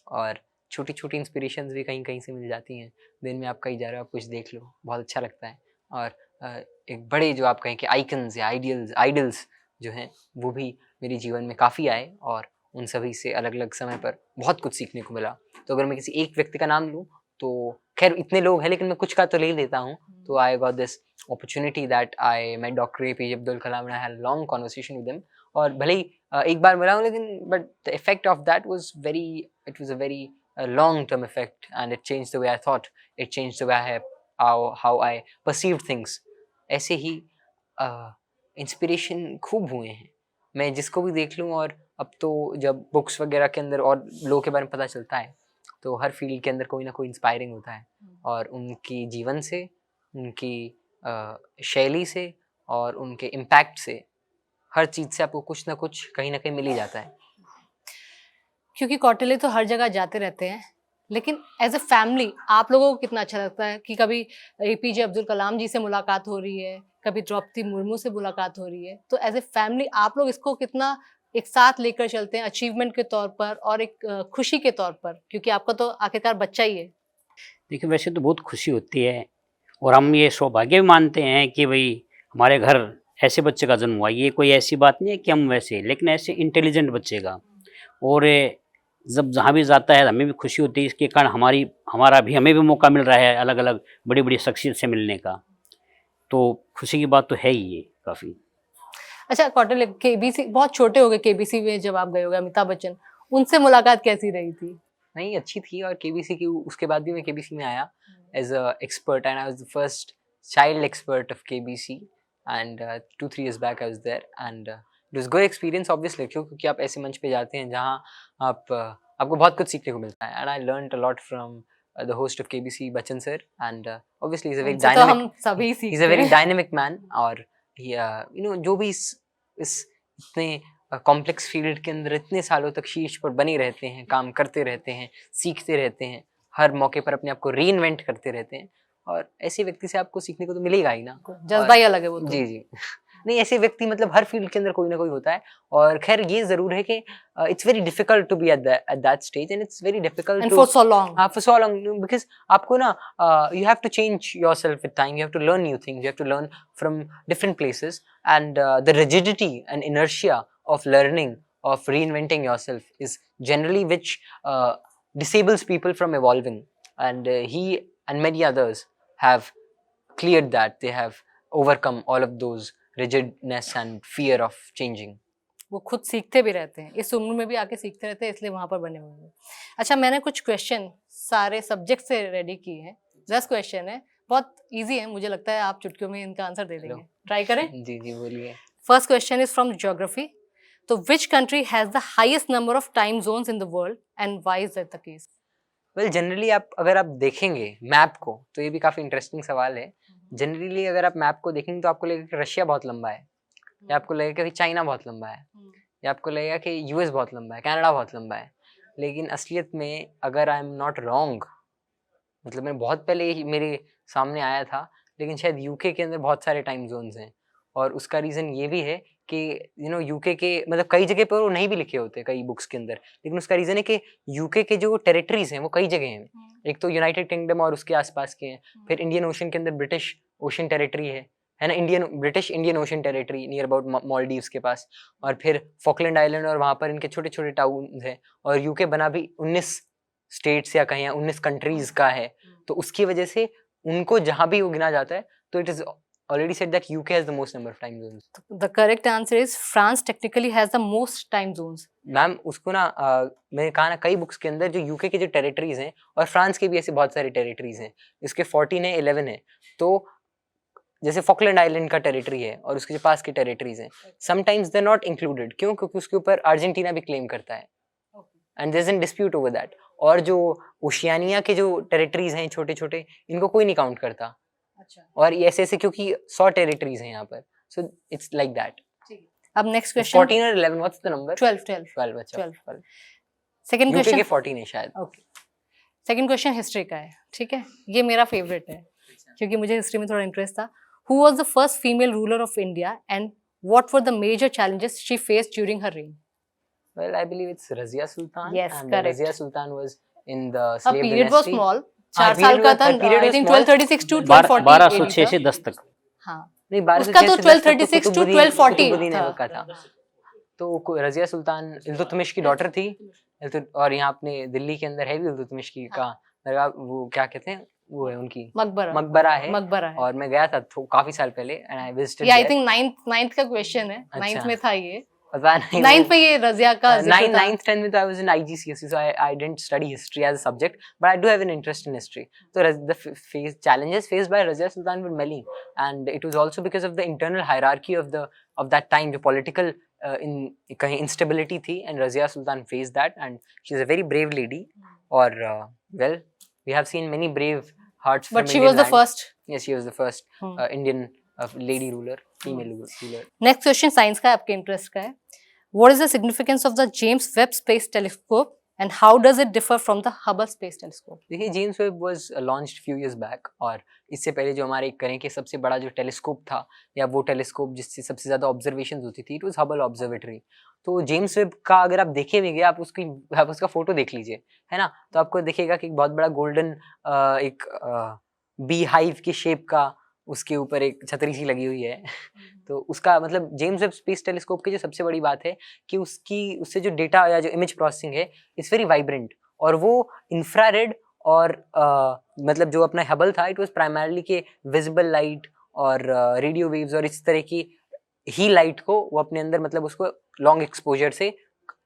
S2: और छोटी छोटी इंस्पिरेशंस भी कहीं कहीं से मिल जाती हैं। दिन में आप कहीं जा रहे हो, आप कुछ देख लो, बहुत अच्छा लगता है। और एक बड़े जो आप कहें कि आइकन्स या आइडल्स जो हैं, वो भी मेरे जीवन में काफ़ी आए, और उन सभी से अलग अलग समय पर बहुत कुछ सीखने को मिला। तो अगर मैं किसी एक व्यक्ति का नाम लूँ, तो खैर इतने लोग हैं, लेकिन मैं कुछ का तो ले ही लेता हूँ। तो I got this opportunity that I met doctor APJ Abdul Kalam, I had long conversation with him, और भले ही एक बार मिला हूँ, लेकिन but the effect of that was it was a very long term effect, and it changed the way I thought, it changed the way how I perceived things. ऐसे ही inspiration खूब हुए हैं, मैं जिसको भी देख लूँ। और अब तो जब बुक्स वगैरह के अंदर और लोगों के बारे में पता चलता है, तो हर फील्ड के अंदर कोई ना कोई इंस्पायरिंग होता है, और उनकी जीवन से, उनकी शैली से, और उनके इम्पैक्ट से, हर चीज़ से आपको कुछ ना कुछ कहीं ना कहीं मिल ही जाता है।
S1: क्योंकि कौटिल्य तो हर जगह जाते रहते हैं, लेकिन एज ए फैमिली आप लोगों को कितना अच्छा लगता है कि कभी APJ अब्दुल कलाम जी से मुलाकात हो रही है, कभी द्रौपदी मुर्मू से मुलाकात हो रही है, तो एज ए फैमिली आप लोग इसको कितना एक साथ लेकर चलते हैं अचीवमेंट के तौर पर और एक खुशी के तौर पर, क्योंकि आपका तो आखिरकार बच्चा ही है।
S3: देखिए, वैसे तो बहुत खुशी होती है, और हम ये सौभाग्य भी मानते हैं कि भाई हमारे घर ऐसे बच्चे का जन्म हुआ। ये कोई ऐसी बात नहीं है कि हम वैसे, लेकिन ऐसे इंटेलिजेंट बच्चे का। और जब जहाँ भी जाता है हमें भी खुशी होती है, इसके कारण हमें भी मौका मिल रहा है अलग अलग बड़ी बड़ी शख्सियत से मिलने का, तो खुशी की बात तो है ही ये काफ़ी।
S1: अच्छा, कौटिल्य KBC बहुत छोटे हो गए, KBC में जब आप गए होगे, अमिताभ बच्चन, उनसे मुलाकात कैसी रही थी?
S2: नहीं, अच्छी थी, और KBC की उसके बाद भी मैं KBC में आया as a expert, and I was the first child expert of KBC, and 2-3 years back I was there, and it was good experience obviously, क्योंकि आप ऐसे मंच पे जाते हैं जहाँ आप आपको बहुत कुछ सीखने को मिलता है, and I learned a lot from the host of KBC, Bachchan sir, and obviously he's a very
S1: उनसे तो हम
S2: dynamic,
S1: सभी
S2: he's a
S1: सीखते
S2: very
S1: हैं।
S2: dynamic man, और you know जो भी इस इतने कॉम्प्लेक्स फील्ड के अंदर इतने सालों तक शीर्ष पर बने रहते हैं, काम करते रहते हैं, सीखते रहते हैं, हर मौके पर अपने आप को रीइन्वेंट करते रहते हैं, और ऐसे व्यक्ति से आपको सीखने को तो मिलेगा ही ना।
S1: जज्बा ही अलग है वो तो।
S2: जी जी नहीं, ऐसे व्यक्ति मतलब हर फील्ड के अंदर कोई ना कोई होता है, और खैर ये जरूर है कि it's very difficult to be at that stage, and it's very difficult
S1: And
S2: to
S1: for so long.
S2: for so long, because आपको ना you have to change yourself with time, you have to learn new things, you have to learn from different places, and the rigidity and inertia of learning, of reinventing yourself is generally which disables people from evolving, and he and many others have cleared that, they have overcome all of those rigidness and fear of changing.
S1: वो खुद सीखते भी रहते हैं, इस उम्र में भी आके सीखते रहते हैं, इसलिए वहां पर बने हुए हैं। अच्छा, मैंने कुछ क्वेश्चन सारे सब्जेक्ट से रेडी किए हैं। 10 क्वेश्चन है, बहुत इजी है, मुझे लगता है आप चुटकियों में इनका आंसर दे देंगे। ट्राई करें।
S2: जी जी बोलिए।
S1: First question is from geography. तो which country has the highest number of time zones in the world and why is that the case?
S2: Well generally आप अगर आप देखेंगे मैप को, तो ये भी काफी इंटरेस्टिंग सवाल है। जनरली अगर आप मैप को देखेंगे तो आपको लगेगा कि रशिया बहुत लंबा है, या आपको लगेगा कि चाइना बहुत लंबा है, या आपको लगेगा कि यूएस बहुत लंबा है, कनाडा बहुत लंबा है। लेकिन असलियत में अगर आई एम नॉट रॉन्ग, मतलब मैं बहुत पहले ही मेरे सामने आया था, लेकिन शायद यूके के अंदर बहुत सारे टाइम जोन्स हैं, और उसका रीज़न ये भी है कि यू नो यूके के मतलब कई जगह पर वो नहीं भी लिखे होते कई बुक्स के अंदर, लेकिन उसका रीज़न है कि यूके के जो टेरिटरीज हैं वो कई जगह हैं। एक तो यूनाइटेड किंगडम और उसके आसपास के हैं, फिर इंडियन ओशन के अंदर ब्रिटिश ओशन टेरिटरी है ना, British Indian ocean territory near about Maldives के पास, और फिर फॉकलैंड आइलैंड और वहाँ पर इनके छोटे छोटे टाउन हैं, और यूके बना भी 19 स्टेट्स या कहीं 19 कंट्रीज का है, तो उसकी वजह से उनको जहाँ भी वो गिना जाता है, तो it is already said that UK has the most number of time zones.
S1: The correct answer is France technically has the most time zones.
S2: Ma'am उसको ना मैंने कहा ना कई बुक्स के अंदर जो यूके के जो टेरिटरीज हैं, और फ्रांस के भी ऐसे बहुत सारे टेरिटरीज हैं, इसके 14 है 11 है, तो जैसे फॉकलैंड आइलैंड का टेरिटरी है और उसके जो पास के टेरिटरीज हैं, समटाइम्स दे नॉट इंक्लूडेड। क्यों? क्योंकि उसके ऊपर अर्जेंटीना भी क्लेम करता है, and there is an dispute over that. और जो ओशियानिया के जो टेरिटरीज हैं छोटे छोटे, इनको कोई नहीं काउंट करता।
S1: अच्छा,
S2: और ये ऐसे ऐसे क्योंकि 100 टेरिटरीज हैं यहाँ पर, सो इट्स लाइक दैट।
S1: अब नेक्स्ट क्वेश्चन
S2: 14 और 11, व्हाट्स द नंबर?
S1: 12
S2: 12 अच्छा
S1: 12। सेकंड
S2: यूके
S1: क्वेश्चन
S2: के 14 है शायद।
S1: ओके, सेकंड क्वेश्चन हिस्ट्री का है, ठीक है, ये मेरा फेवरेट है क्योंकि मुझे हिस्ट्री में थोड़ा इंटरेस्ट था। Who was the first female ruler of India and what were the major challenges she faced during her reign?
S2: Well, I believe it's Razia Sultan.
S1: Yes,
S2: and
S1: correct.
S2: RaziaSultan was in the
S1: Her
S2: slave
S1: period was
S2: dynasty.
S1: small,
S2: हाँ,
S1: 4 साल का था,
S2: period was
S1: I think
S2: small.
S1: 1236 to 1240
S3: 1206 से 10 तक।
S1: हाँ,
S2: नहीं,
S1: उसका तो 1236 to 1240
S2: 1240 का था। तो रजिया सुल्तान इल्तुतमिश की डॉटर थी, और यहाँ अपने दिल्ली के अंदर है भी इल्तुतमिश की का वो क्या कहते हैं, वो है उनकी मकबरा है। और मैं गया था काफी साल पहले, एंड आई विजिटेड।
S1: ये आई थिंक 9th का क्वेश्चन है, 9th में था ये।
S2: पता नहीं
S1: 9th पे ये रजिया का
S2: 9th 10th में तो I was in IGCSE, so I didn't study history as a subject, but I do have an interest in history. So the challenges faced by Razia Sultan were many, and it was also because of the internal hierarchy of that time, जो political कहीं instability थी, and Razia Sultan faced that, and she's a very brave lady. और well, we have seen many brave hearts from
S1: but she
S2: Indian
S1: was the
S2: land.
S1: first.
S2: Yes, she was the first Indian lady ruler, female ruler.
S1: Next question science का, आपके interest का है। What is the significance of the James Webb space telescope and how does it differ from the Hubble space telescope?
S2: देखिए, James Webb was launched few years back, और इससे पहले जो हमारे करें कि सबसे बड़ा जो टेलीस्कोप था, या वो टेलीस्कोप जिससे सबसे ज़्यादा ऑब्जर्वेशंस होती थी, इट वाज हबल ऑब्जर्वेटरी। तो जेम्स वेब का अगर आप देखेंगे, आप उसका फोटो देख लीजिए, है ना, तो आपको दिखेगा कि एक बहुत बड़ा गोल्डन एक बी हाइव की शेप का उसके ऊपर एक छतरी सी लगी हुई है। तो उसका मतलब जेम्स वेब स्पेस टेलीस्कोप की जो सबसे बड़ी बात है कि उससे जो डेटा या जो इमेज प्रोसेसिंग है, इट्स वेरी वाइब्रेंट, और वो इंफ्रारेड और मतलब जो अपना हबल था, इट वाज प्राइमरली के विजिबल लाइट और रेडियो वेव्स और इस तरह की ही लाइट को वो अपने अंदर मतलब उसको लॉन्ग एक्सपोजर से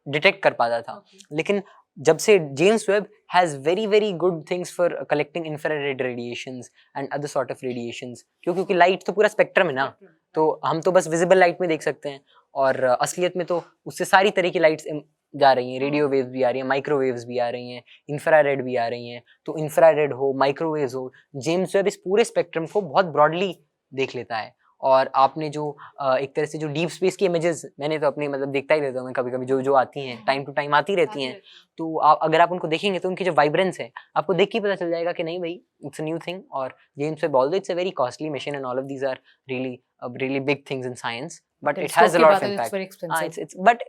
S2: डिटेक्ट कर पाता था। लेकिन जब से James Webb has very good things for collecting infrared radiations and other sort of radiations, क्योंकि लाइट तो पूरा स्पेक्ट्रम है ना, तो हम तो बस विजिबल लाइट में देख सकते हैं, और असलियत में तो उससे सारी तरह की लाइट्स जा रही हैं, रेडियो वेव्स भी आ रही हैं, माइक्रोवेव्स भी आ रही हैं, इंफ्रारेड भी आ रही हैं, तो इंफ्रारेड हो, माइक्रोवेव्स हो, जेम्स वेब इस पूरे स्पेक्ट्रम को बहुत ब्रॉडली देख लेता है। और आपने जो एक तरह से जो डीप स्पेस की इमेजेस, मैंने तो अपनी मतलब देखता ही रहता हूँ मैं, कभी कभी जो आती हैं, टाइम टू टाइम आती रहती हैं, तो अगर आप उनको देखेंगे तो उनकी जो वाइब्रेंस है आपको देख के ही पता चल जाएगा कि नहीं भाई इट्स अ न्यू थिंग। और James Webb, although it's a very costly mission and all of these are really big things in science, but it has a lot of impact. It's but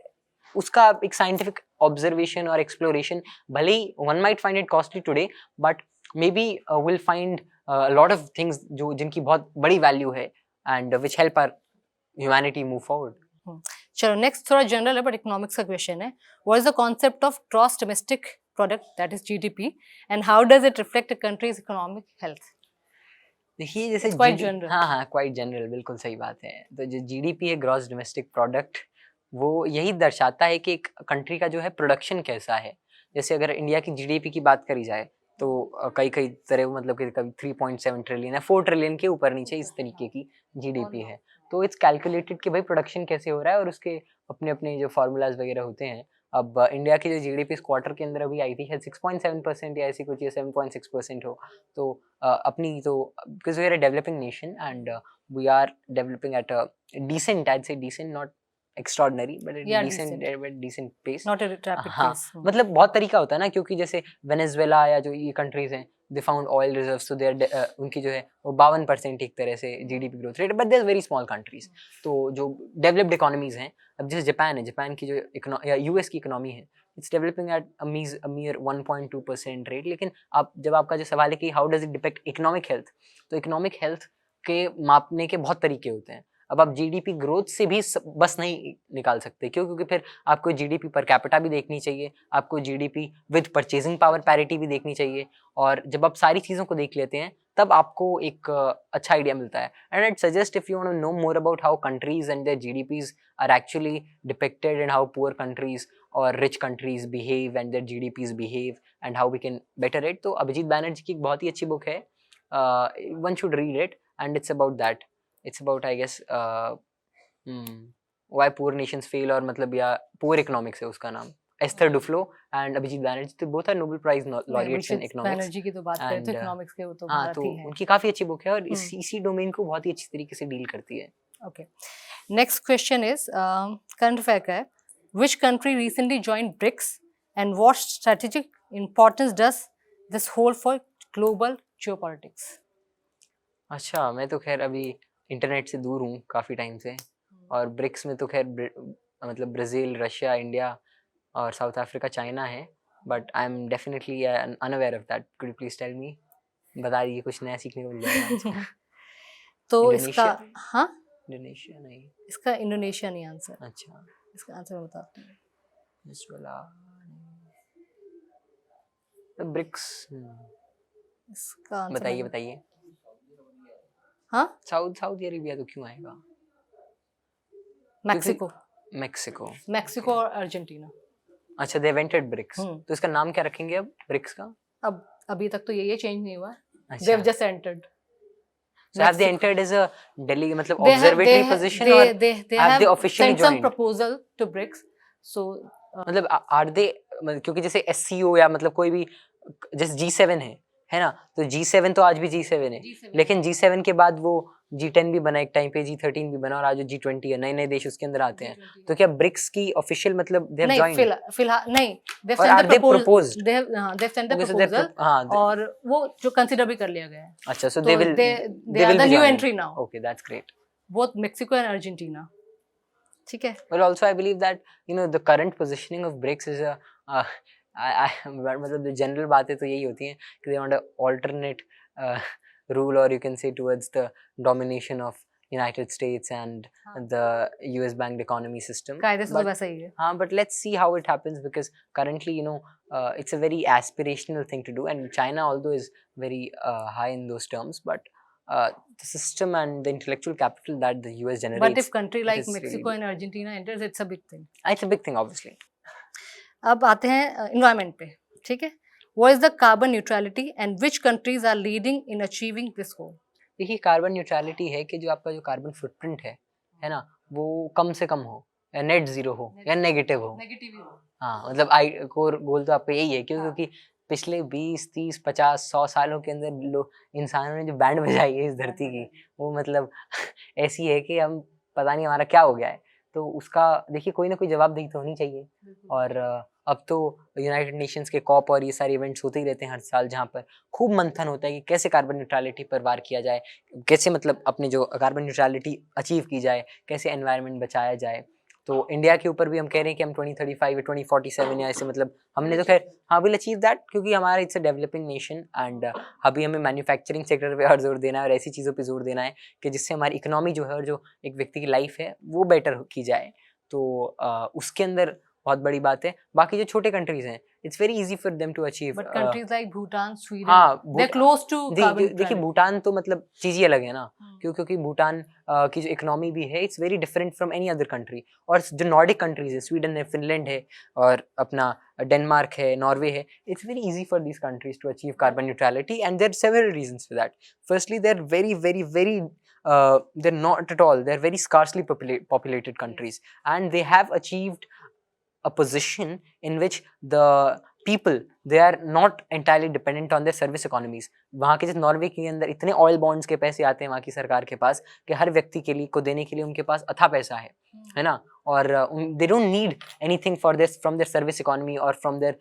S2: उसका एक scientific observation और exploration, भले ही one might find it costly today, but may be will find lot of things जो जिनकी बहुत बड़ी value है and which help our humanity move forward.
S1: चलो नेक्स्ट थोड़ा जनरल है बट इकोनॉमिक्स का क्वेश्चन है, what is the concept of gross domestic product, that is GDP, and how does it reflect a countries economic health?
S2: देखिए जैसे
S1: quite general.
S2: हाँ quite general, बिल्कुल सही बात है। तो जो जीडीपी है, ग्रॉस डोमेस्टिक प्रोडक्ट, वो यही दर्शाता है कि एक कंट्री का जो है प्रोडक्शन कैसा है। जैसे अगर इंडिया की जीडीपी की बात करी जाए तो कई तरह मतलब कि कभी 3.7 ट्रिलियन है, 4 ट्रिलियन के ऊपर नीचे इस तरीके की जीडीपी है। तो इट्स कैलकुलेटेड कि भाई प्रोडक्शन कैसे हो रहा है और उसके अपने अपने जो फार्मूलाज वगैरह होते हैं। अब इंडिया की जो जीडीपी इस क्वार्टर के अंदर अभी आई थी 6.7% या ऐसी कुछ, या 7.6% हो, तो अपनी तो because we are a developing nation and we are developing at a decent, I'd say decent, not extraordinary, but a decent pace.
S1: Not a rapid
S2: हाँ,
S1: pace.
S2: मतलब बहुत तरीका होता है ना, क्योंकि जैसे वेनेजुएला या जो ये कंट्रीज हैं, दे फाउंड ऑयल रिजर्व्स, तो देयर उनकी जो है वो 52% एक तरह से GDP growth rate, but they're very small countries. तो जो डेवलप्ड इकोनॉमीज हैं, अब जैसे जापान है, जापान की जो या यूएस की इकोनॉमी है, it's developing at a mere 1.2% rate. लेकिन आप जब आपका जो सवाल है कि how does it depict economic health, तो इकोनॉमिक हेल्थ के मापने के बहुत तरीके होते हैं। अब आप जीडीपी ग्रोथ से भी बस नहीं निकाल सकते, क्यों? क्योंकि फिर आपको जीडीपी पर कैपिटा भी देखनी चाहिए, आपको GDP with purchasing power parity भी देखनी चाहिए, और जब आप सारी चीज़ों को देख लेते हैं तब आपको एक अच्छा आइडिया मिलता है। And I'd suggest if you want to know more about how countries and their GDPs are actually depicted and how poor countries or rich countries behave and their GDPs behave and how we can better it, तो अभिजीत बैनर्जी की एक बहुत ही अच्छी book है, one should read it, and it's about that. It's about, I guess, why poor nations fail, और मतलब या poor economics है उसका नाम, Esther Duflo and Abhijit Banerjee, तो both are Nobel prize laureates in economics.
S1: Banerjee की तो बात करें तो इकोनॉमिक्स के वो तो
S2: हाँ, तो उनकी काफी अच्छी बुक है और इसी डोमेन को बहुत ही अच्छी तरीके से डील करती है।
S1: Okay, next question is current affair का है, which country recently joined BRICS and what strategic importance does this hold for global geopolitics?
S2: अच्छा, मैं तो खैर अभी इंटरनेट से दूर हूँ काफ़ी टाइम से, और ब्रिक्स में तो खैर मतलब ब्राज़ील, रशिया, इंडिया और साउथ अफ्रीका, चाइना है, but I am definitely unaware of that. Could you please tell me? बता दीजिए, कुछ नया सीखने को मिल जाएगा।
S1: तो इसका हाँ,
S2: इंडोनेशिया नहीं,
S1: इसका इंडोनेशिया नहीं आंसर।
S2: अच्छा,
S1: इसका आंसर मैं बताता हूँ।
S2: ब्रिक्स,
S1: इसका आंसर
S2: बताइए।
S1: हाँ,
S2: साउथ अरेबिया तो क्यों आएगा? मैक्सिको
S1: और अर्जेंटीना।
S2: अच्छा, दे इन्वेंटेड ब्रिक्स, तो इसका नाम क्या रखेंगे अब ब्रिक्स का?
S1: अब अभी तक तो ये चेंज नहीं हुआ।
S2: अच्छा,
S1: they have just entered.
S2: So have they entered as a Delhi मतलब observatory position, or have they officially
S1: sent some
S2: joined?
S1: proposal to BRICS? So
S2: मतलब are they, क्योंकि जैसे SCO या मतलब कोई भी जैसे G7 है ना, तो G7 तो आज भी G7 है, लेकिन G7 के बाद वो G10 भी बना एक टाइम पे, G13 भी बना, और आज G20 है, नए नए देश उसके अंदर आते हैं। तो क्या ब्रिक्स की ऑफिशियल मतलब they have joined?
S1: फिलहाल नहीं, they've
S2: or
S1: sent
S2: are
S1: the
S2: they proposed?
S1: they've sent the proposal, और वो जो कंसीडर भी कर लिया गया है।
S2: अच्छा, so
S1: they
S2: will
S1: are the new entry now.
S2: Okay, that's great.
S1: Both Mexico and Argentina. ठीक है।
S2: Well, also I believe that the current positioning of BRICS is मतलब the general बातें तो यही होती हैं कि they want to alternate rule, or you can say towards the domination of United States and the US banked economy system.
S1: कायदे से तो वैसा ही है।
S2: हाँ, but let's see how it happens, because currently it's a very aspirational thing to do, and China although is very high in those terms, but the system and the intellectual capital that the US generates.
S1: But if country like Mexico and Argentina enters, it's a big thing.
S2: It's a big thing, obviously.
S1: अब आते हैं environment पे, ठीक है? What is the carbon neutrality and which countries are leading in achieving this goal?
S2: देखिए carbon neutrality है कि जो आपका जो कार्बन फुटप्रिंट है ना, वो कम से कम हो या नेट जीरो हो या नेगेटिव हो। हाँ, मतलब आई कोर गोल तो आपका यही है, क्यों? क्योंकि पिछले 20, 30, 50, 100 सालों के अंदर लोग इंसानों ने जो बैंड बजाई है इस धरती की, वो मतलब ऐसी है कि हम पता नहीं हमारा क्या हो गया है। तो उसका देखिए कोई ना कोई जवाबदेही तो होनी चाहिए। और अब तो यूनाइटेड नेशंस के कॉप और ये सारे इवेंट्स होते ही रहते हैं हर साल, जहाँ पर खूब मंथन होता है कि कैसे कार्बन न्यूट्रलिटी पर वार किया जाए, कैसे मतलब अपने जो कार्बन न्यूट्रलिटी अचीव की जाए, कैसे एनवायरनमेंट बचाया जाए। तो इंडिया के ऊपर भी हम कह रहे हैं कि हम 2035 या 2047 या ऐसे, मतलब हमने तो खैर हाँ विल अचीव दैट, क्योंकि हमारा it's a developing nation and अभी हमें मैन्युफैक्चरिंग सेक्टर पे और जोर देना है और ऐसी चीज़ों पे जोर देना है कि जिससे हमारी इकोनॉमी जो है और जो एक व्यक्ति की लाइफ है वो बेटर की जाए। तो उसके अंदर बहुत बड़ी बात है। बाकी जो छोटे कंट्रीज हैं, it's very easy for them to achieve.
S1: But countries like Bhutan, Sweden,
S2: हाँ,
S1: they're close to carbon
S2: देखिए
S1: neutrality.
S2: भूटान तो मतलब चीज़ ही अलग है ना, क्योंकि भूटान की जो इकोनॉमी भी है it's very different from any other country. और जो नॉर्डिक कंट्रीज है, स्वीडन है, फिनलैंड है और अपना डेनमार्क है, नॉर्वे है, it's very easy for these countries to achieve carbon neutrality and there are several reasons for that. Firstly they are very they're not at all, they're very scarcely populated countries, and they have achieved a position in which the people they are not entirely dependent on their service economies। वहाँ के जैसे Norway के अंदर इतने oil bonds के पैसे आते हैं वहाँ की सरकार के पास कि हर व्यक्ति के लिए को देने के लिए उनके पास अथाह पैसा है ना। और they don't need anything for this from their service economy or from their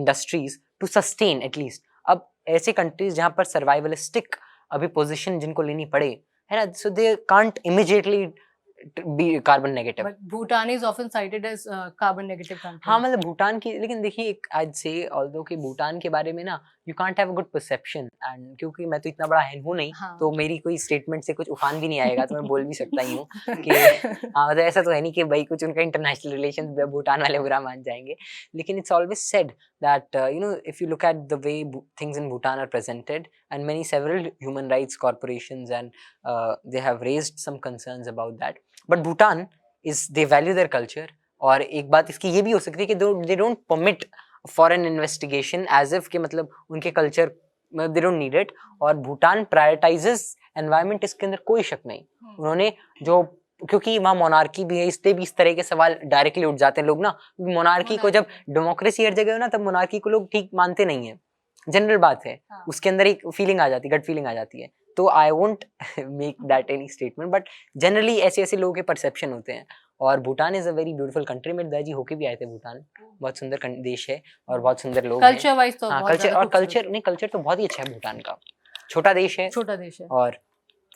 S2: industries to sustain at least। अब ऐसे कंट्रीज जहाँ पर सर्वाइवलिस्टिक अभी पोजीशन जिनको लेनी पड़े है ना, so they can't immediately be carbon negative।
S1: But Bhutan is often cited as carbon negative country.
S2: हाँ मतलब भूटान की, लेकिन देखिए एक आज से ऑल्दो कि भूटान के बारे में ना you can't have a good perception, and क्योंकि मैं तो इतना बड़ा है हूँ नहीं,
S1: हाँ.
S2: तो मेरी कोई स्टेटमेंट से कुछ उफान भी नहीं आएगा, तो मैं बोल भी सकता ही हूँ कि हाँ मतलब ऐसा तो है नहीं कि भाई कुछ उनका इंटरनेशनल रिलेशन भूटान वाले बुरा मान जाएंगे। लेकिन it's always said that if you look at the way things in Bhutan are presented, and many several human rights corporations and they have raised some concerns about that, but Bhutan is they value their culture। और एक बात इसकी ये भी हो सकती है कि they don't permit foreign investigation as if कि मतलब उनके culture they don't need it, और भूटान prioritizes environment, इसके अंदर कोई शक नहीं। उन्होंने जो, क्योंकि वहाँ मोनार्की भी है, इसलिए भी इस तरह के सवाल डायरेक्टली उठ जाते हैं लोग ना, मोनार्की को जब डेमोक्रेसी हर जगह हो ना तब मोनार्की को लोग ठीक मानते नहीं है, जनरल बात है।
S1: हाँ.
S2: उसके अंदर एक फीलिंग आ जाती है, गट फीलिंग आ जाती है। तो I won't make that any statement, but generally ऐसे ऐसे लोगों के परसेप्शन होते हैं। और Bhutan is a very beautiful country. मेरे दादाजी होके भी आए थे भूटान, बहुत सुंदर देश है और बहुत सुंदर लोग हैं।
S1: कल्चर वाइज तो
S2: हाँ,
S1: बहुत
S2: कल्चर
S1: ज्यादा
S2: और कल्चर नहीं, कल्चर तो बहुत ही अच्छा है भूटान का। छोटा देश है और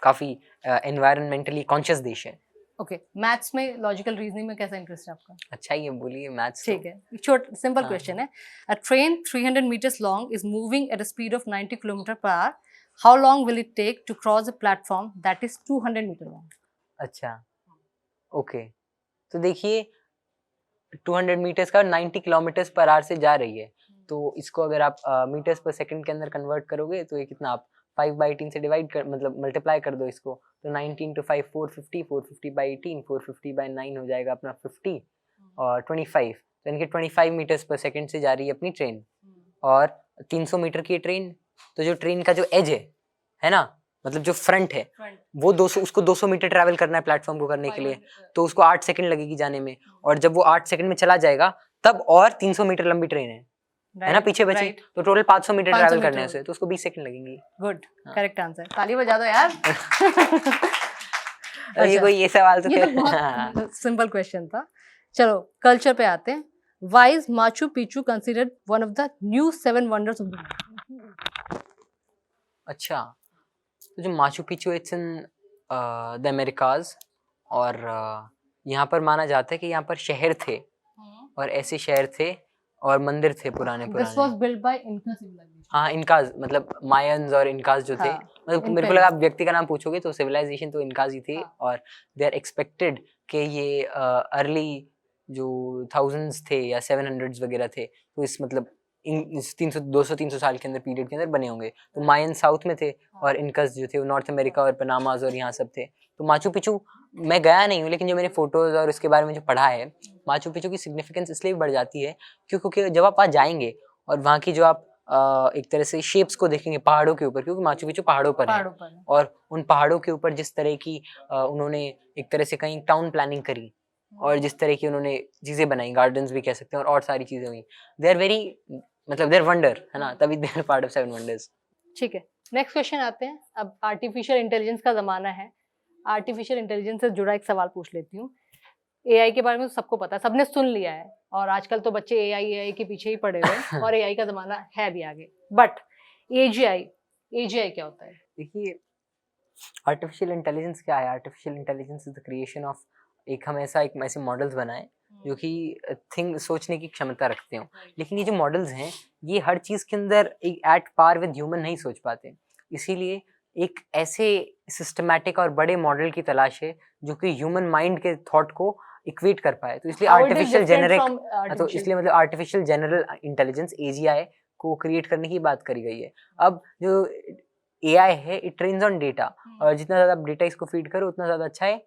S2: काफी एनवायरमेंटली कॉन्शियस देश है।
S1: ओके, मैथ्स में लॉजिकल रीजनिंग में कैसा इंटरेस्ट है आपका?
S2: अच्छा ये बोलिए मैथ्स।
S1: ठीक है, छोटा सिंपल क्वेश्चन है। अ train 300 meters long is moving at a speed of 90 km/h. How long will it take to cross a platform that is 200 meter long?
S2: अच्छा ओके, तो देखिए 200 मीटर्स का 90 किलोमीटर्स पर आवर से जा रही है, तो इसको अगर आप मीटर्स पर सेकंड के अंदर कन्वर्ट करोगे तो ये कितना, आप 5/18 से डिवाइड कर मतलब मल्टीप्लाई कर दो इसको, तो 19 × 5 450, 450/18, 450/9 हो जाएगा अपना 50 और 25, तो इनके 25 मीटर्स पर सेकंड से जा रही है अपनी ट्रेन। और 300 मीटर की ट्रेन, तो जो ट्रेन का जो एज है ना, मतलब जो फ्रंट है वो 200, उसको 200 मीटर ट्रैवल करना है प्लेटफॉर्म को करने के लिए, तो उसको 8 सेकंड लगेगी जाने में, और जब वो 8 सेकंड में चला जाएगा तब और 300 मीटर लंबी ट्रेन है ना पीछे बची, तो टोटल 500 मीटर ट्रैवल करने हैं उसे, तो उसको 20 सेकंड लगेंगे।
S1: गुड, करेक्ट आंसर, ताली बजा दो यार।
S2: ये कोई ये सवाल तो
S1: ये तो बहुत सिंपल क्वेश्चन था। चलो कल्चर पे आते हैं। Why is Machu Picchu considered one of the new 7 wonders of the world?
S2: अच्छा, तो जो Machu Picchu it's in the Americas, और यहाँ पर माना जाता है कि यहाँ पर शहर थे और ऐसे शहर थे और मंदिर थे पुराने
S1: This was
S2: पुराने।
S1: built by Inca civilization.
S2: हाँ इनकाज, मतलब मायंस और इनकाज जो थे,
S1: हाँ,
S2: मतलब मेरे को
S1: Incans.
S2: लगा आप व्यक्ति का नाम पूछोगे तो सिविलाइजेशन तो इनकाज ही थे।
S1: हाँ.
S2: और दे आर एक्सपेक्टेड कि ये अर्ली जो थाउजेंड्स थे या 700s वगैरह थे, तो इस मतलब इन 200-300 साल के अंदर पीरियड के अंदर बने होंगे। तो मायन साउथ में थे और इनकस जो थे वो नॉर्थ अमेरिका और पनामाज और यहाँ सब थे। तो माचू पिचू मैं गया नहीं हूँ, लेकिन जो मैंने फोटोज और उसके बारे में जो पढ़ा है, माचू पिचू की सिग्निफिकेंस इसलिए भी बढ़ जाती है क्योंकि जब आप वहाँ जाएंगे और वहाँ की जो आप एक तरह से शेप्स को देखेंगे पहाड़ों के ऊपर, क्योंकि माचू पिच्चू पहाड़ों पर है,
S1: पहाड़ों पर है।
S2: और उन पहाड़ों के ऊपर जिस तरह की उन्होंने एक तरह से कहीं टाउन प्लानिंग करी और जिस तरह की उन्होंने चीजें बनाई, गार्डन्स भी कह सकते हैं और सारी चीजें हुई, दे आर वेरी, मतलब दे आर वंडर, है ना, तभी they are part of 7 wonders.
S1: ठीक है, नेक्स्ट क्वेश्चन आते हैं। अब आर्टिफिशियल इंटेलिजेंस का जमाना है, आर्टिफिशियल इंटेलिजेंस से जुड़ा एक सवाल पूछ लेती हूँ। एआई के बारे में तो सबको पता है, सबने सुन लिया है, और आजकल तो बच्चे एआई के पीछे ही पड़े हुए हैं और एआई का जमाना है भी आगे। बट एजीआई क्या होता है?
S2: देखिए, आर्टिफिशियल इंटेलिजेंस क्या है? Artificial intelligence is the creation of एक ऐसे मॉडल्स बनाए जो कि सोचने की क्षमता रखते हो। लेकिन ये जो मॉडल्स हैं, ये हर चीज़ के अंदर एक एट पार विद ह्यूमन नहीं सोच पाते, इसीलिए एक ऐसे सिस्टमैटिक और बड़े मॉडल की तलाश है जो कि ह्यूमन माइंड के थॉट को इक्वेट कर पाए। तो इसलिए आर्टिफिशियल तो इसलिए मतलब आर्टिफिशियल जनरल इंटेलिजेंस AGI को क्रिएट करने की बात करी गई है। अब जो AI है, इट ट्रेन्स ऑन डेटा, और जितना ज़्यादा आप डेटा इसको फीड करो उतना ज़्यादा अच्छा है,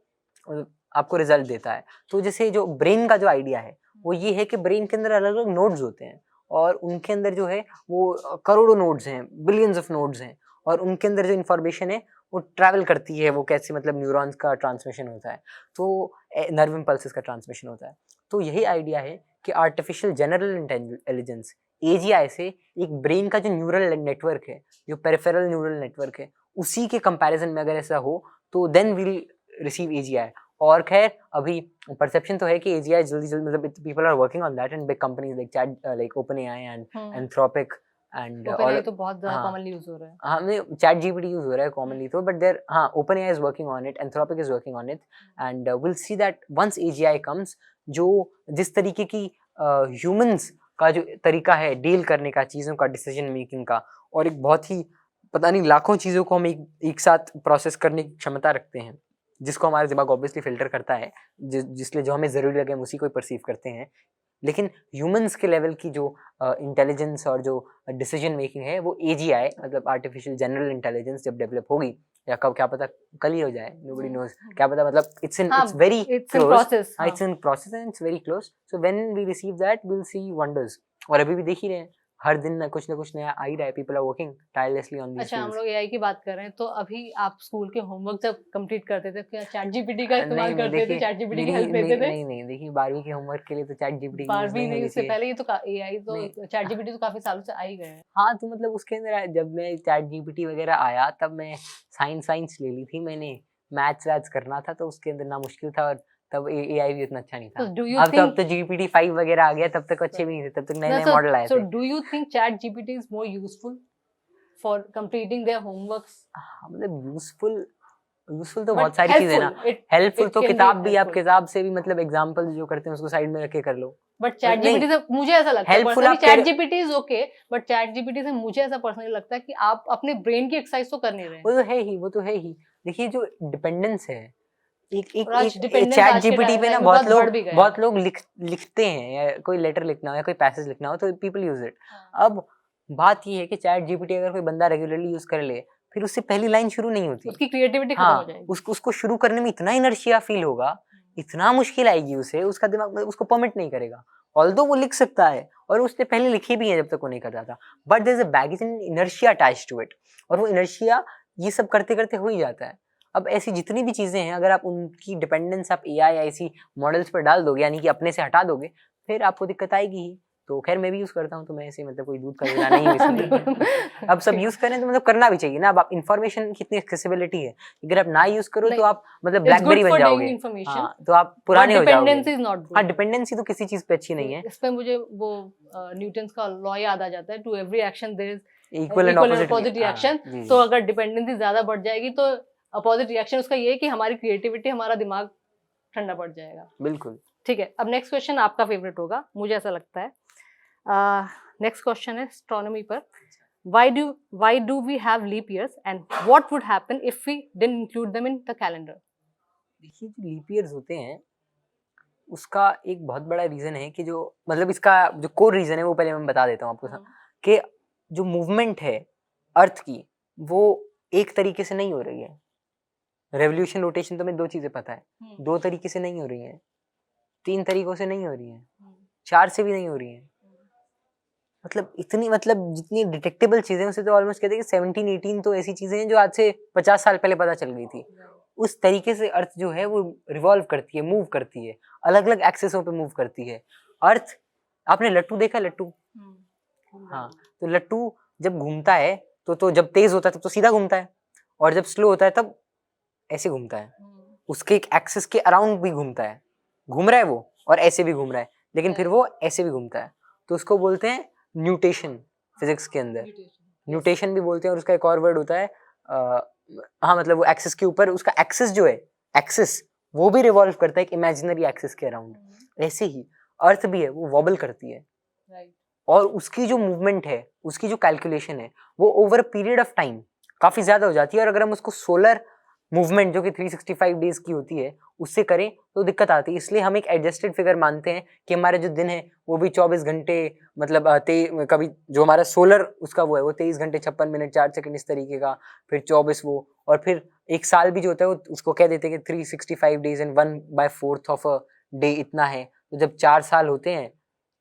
S2: आपको रिजल्ट देता है। तो जैसे जो ब्रेन का जो आइडिया है वो ये है कि ब्रेन के अंदर अलग अलग नोड्स होते हैं, और उनके अंदर जो है वो करोड़ों नोड्स हैं, बिलियंस ऑफ नोड्स हैं, और उनके अंदर जो इन्फॉर्मेशन है वो ट्रैवल करती है, वो कैसे, मतलब न्यूरॉन्स का ट्रांसमिशन होता है, तो नर्व इम्पल्सेस का ट्रांसमिशन होता है। तो यही आइडिया है कि आर्टिफिशियल जनरल इंटेलिजेंस AGI से एक ब्रेन का जो न्यूरल नेटवर्क है, जो पेरिफेरल न्यूरल नेटवर्क है, उसी के कंपैरिजन में अगर ऐसा हो तो देन विल रिसीव AGI। और खैर अभी परसेप्शन तो है कि AGI जल्दी मतलब people are working on that, and big companies like OpenAI and Anthropic and
S1: OpenAI तो बहुत ज़्यादा कॉमनली यूज हो रहा है।
S2: हाँ, नहीं, ChatGPT यूज हो रहा है कॉमनली तो, बट देयर, हाँ, OpenAI is working on it, Anthropic is working on it, and will see that once AGI comes, जो जिस तरीके की ह्यूमंस का जो तरीका है डील करने का, चीज़ों का डिसीजन मेकिंग का, और एक बहुत ही पता नहीं लाखों चीज़ों को हम एक साथ प्रोसेस करने की क्षमता रखते हैं, जिसको हमारा दिमाग ऑब्वियसली फिल्टर करता है, जिसलिए जो हमें ज़रूरी लगे हम उसी को ही परसीव करते हैं। लेकिन ह्यूमंस के लेवल की जो इंटेलिजेंस और जो डिसीजन मेकिंग है वो AGI, मतलब आर्टिफिशियल जनरल इंटेलिजेंस जब डेवलप होगी, या कब, क्या पता कल ही हो जाए, नोबडी नोज, क्या पता, मतलब it's very close, it's in process and it's very close. So when we receive that we will see wonders, और अभी भी देख ही रहे हैं, हर दिन ना कुछ नया आ ही रहा है, people are working tirelessly on this.
S1: अच्छा, हम लोग एआई की बात कर रहे हैं, तो अभी आप स्कूल के होमवर्क जब कंप्लीट करते थे क्या ChatGPT का इस्तेमाल करते थे? ChatGPT की हेल्प लेते थे?
S2: नहीं, देखिए 12वीं के होमवर्क के लिए तो ChatGPT की
S1: 12वीं नहीं, उससे पहले ही तो एआई तो ChatGPT तो काफी सालों से आ ही गए हैं।
S2: हाँ, तो मतलब उसके अंदर जब मैं ChatGPT वगैरह आया तब मैं साइंस ले ली थी मैंने, मैथ्स करना था तो उसके अंदर ना मुश्किल था, और तब AI भी उतना अच्छा नहीं था। अब तो GPT-5 वगैरह आ गया, तब तक अच्छे भी नहीं थे, तब तक नए मॉडल आए थे।
S1: So do you think ChatGPT is more useful for completing their homeworks?
S2: मतलब यूजफुल तो बहुत सारी चीजें ना, हेल्पफुल तो किताब भी, आप किताब से भी मतलब एग्जांपल जो करते हैं उसको साइड में रख के कर लो।
S1: बट ChatGPT से मुझे ऐसा लगता है personally, ChatGPT is okay, but ChatGPT से मुझे ऐसा पर्सनली लगता है कि आप अपने ब्रेन की एक्सरसाइज तो कर नहीं रहे हैं।
S2: वो तो है ही। देखिए जो डिपेंडेंस है, एक
S1: ChatGPT
S2: पे ना बहुत लोग लिखते हैं, या कोई लेटर लिखना हो या कोई पैसेज लिखना हो तो पीपल यूज इट। अब बात ये है कि ChatGPT अगर कोई बंदा रेगुलरली यूज कर ले, फिर उससे पहली लाइन शुरू नहीं होती,
S1: उसकी क्रिएटिविटी खत्म हो जाएगी।
S2: उसको शुरू करने में इतना इनर्शिया फील होगा, इतना मुश्किल आएगी उसे, उसका दिमाग उसको परमिट नहीं करेगा। ऑल्दो वो लिख सकता है, और उसने पहले लिखे भी हैं जब तक वो नहीं करता था, but there is a baggage and inertia attached to it, और वो इनर्शिया ये सब करते करते हो ही जाता है। अब ऐसी जितनी भी चीजें हैं, अगर आप उनकी डिपेंडेंस आप AI ऐसी मॉडल्स पर डाल दोगे, यानी कि अपने से हटा दोगे, फिर आपको दिक्कत आएगी ही। तो खैर मैं भी यूज करता हूँ, तो मैं ऐसे मतलब कोई दूध का गिला नहीं हूँ इसमें। अब सब यूज करें तो मतलब करना भी चाहिए ना। अब आप इन्फॉर्मेशन कितनी एक्सेसिबिलिटी है, अगर आप ना यूज करो तो आप मतलब ब्लैकबेरी बन जाओगे, तो आप पुराने हो जाओगे। हाँ, डिपेंडेंसी तो किसी चीज पे अच्छी नहीं है।
S1: इस पे मुझे वो न्यूटन्स का लॉ याद आ जाता है, to every action there is
S2: equal and
S1: opposite reaction. तो अगर डिपेंडेंसी ज्यादा बढ़ जाएगी तो अपोजिट रिएक्शन उसका ये है कि हमारी क्रिएटिविटी, हमारा दिमाग ठंडा पड़ जाएगा।
S2: बिल्कुल
S1: ठीक है, अब नेक्स्ट क्वेश्चन आपका फेवरेट होगा, मुझे ऐसा लगता है। नेक्स्ट क्वेश्चन है एस्ट्रोनॉमी पर। why do we have leap years and what would happen if we didn't include them in the calendar?
S2: देखिए जो लीप ईयर्स होते हैं उसका एक बहुत बड़ा रीजन है कि जो मतलब इसका जो कोर रीजन है वो पहले मैं बता देता हूँ आपको, कि जो मूवमेंट है अर्थ की वो एक तरीके से नहीं हो रही है। रेवोल्यूशन रोटेशन तो मैं 2 चीजें पता है, 2 तरीके से नहीं हो रही है, 3 तरीकों से नहीं हो रही है, 4 से भी नहीं हो रही है, मतलब इतनी, मतलब जितनी डिटेक्टेबल चीजें उसे तो ऑलमोस्ट कहते हैं कि 17-18 तो ऐसी चीजें हैं जो आज से 50 साल पहले पता चल गई थी। उस तरीके से अर्थ जो है वो रिवॉल्व करती है, मूव करती है, अलग अलग एक्सेसों पे मूव करती है अर्थ। आपने लट्टू देखा? लट्टू, हाँ, तो लट्टू जब घूमता है तो जब तेज होता है तब तो सीधा घूमता है, और जब स्लो होता है तब ऐसे घूमता है। उसके एक एक्सिस के अराउंड भी घूमता है, घूम रहा है वो, और ऐसे भी घूम रहा है, लेकिन फिर वो ऐसे भी घूमता है। तो उसको बोलते हैं न्यूटेशन फिजिक्स के अंदर, न्यूटेशन भी बोलते हैं। और उसका एक और वर्ड होता है हाँ, मतलब वो एक्सिस के ऊपर, उसका एक्सिस जो है, एक्सिस वो भी रिवॉल्व करता है एक इमेजिनरी एक्सिस के अराउंड। ऐसे ही अर्थ भी है, वो वॉबल करती है, और उसकी जो मूवमेंट है, उसकी जो कैलकुलेशन है, वो over a period of time काफी ज्यादा हो जाती है। और अगर हम उसको सोलर मूवमेंट जो कि 365 डेज की होती है उससे करें तो दिक्कत आती है। इसलिए हम एक एडजस्टेड फिगर मानते हैं कि हमारे जो दिन है वो भी 24 घंटे, मतलब कभी जो हमारा सोलर उसका वो है वो 23 घंटे 56 मिनट 4 सेकंड इस तरीके का, फिर 24 वो, और फिर एक साल भी जो होता है वो उसको कह देते हैं कि 365 days and 1/4 of a day इतना है। तो जब 4 साल होते हैं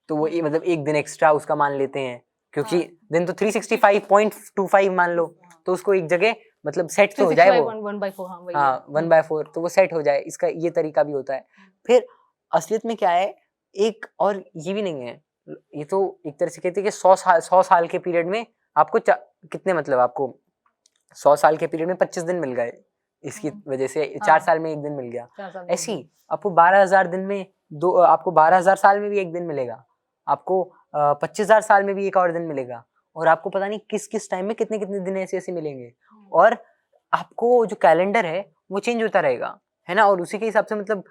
S2: तो वो मतलब एक दिन एक्स्ट्रा उसका मान लेते हैं, क्योंकि दिन तो 365.25 मान लो, तो उसको एक जगह मतलब सेट तो हो जाए वो,
S1: 1/4,
S2: हाँ 1/4 तो वो सेट हो जाए। इसका ये तरीका भी होता है। फिर असलियत में क्या है, एक और ये भी नहीं है, ये तो एक तरह से कहते हैं कि 100 साल के पीरियड में आपको कितने, मतलब आपको 100 साल के पीरियड में 25 दिन मिल गए, इसकी वजह से 4 साल में एक दिन मिल गया। ऐसे ही आपको 12,000 दिन में आपको 12,000 साल में भी एक दिन मिलेगा, आपको 25,000 साल में भी एक और दिन मिलेगा, और आपको पता नहीं किस किस टाइम में कितने कितने दिन ऐसे ऐसे मिलेंगे। और आपको जो कैलेंडर है वो चेंज होता रहेगा, है ना। और उसी के हिसाब से, मतलब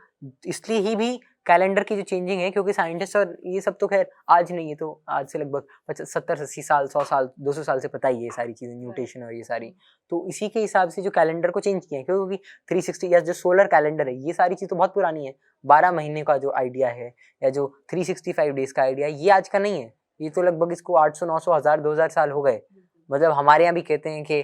S2: इसलिए ही भी कैलेंडर की जो चेंजिंग है, क्योंकि साइंटिस्ट और ये सब तो खैर आज नहीं है, तो आज से लगभग 70-80 साल 100 साल 200 साल से पता ही है ये सारी चीजें, न्यूटेशन और ये सारी। तो इसी के हिसाब से जो कैलेंडर को चेंज किया है, क्योंकि 360 या जो सोलर कैलेंडर है, ये सारी चीज तो बहुत पुरानी है। 12 महीने का जो आइडिया है, या जो 365 डेज का आइडिया है, ये आज का नहीं है। ये तो लगभग इसको 800 900 1000 2000 साल हो गए। मतलब हमारे यहाँ भी कहते हैं कि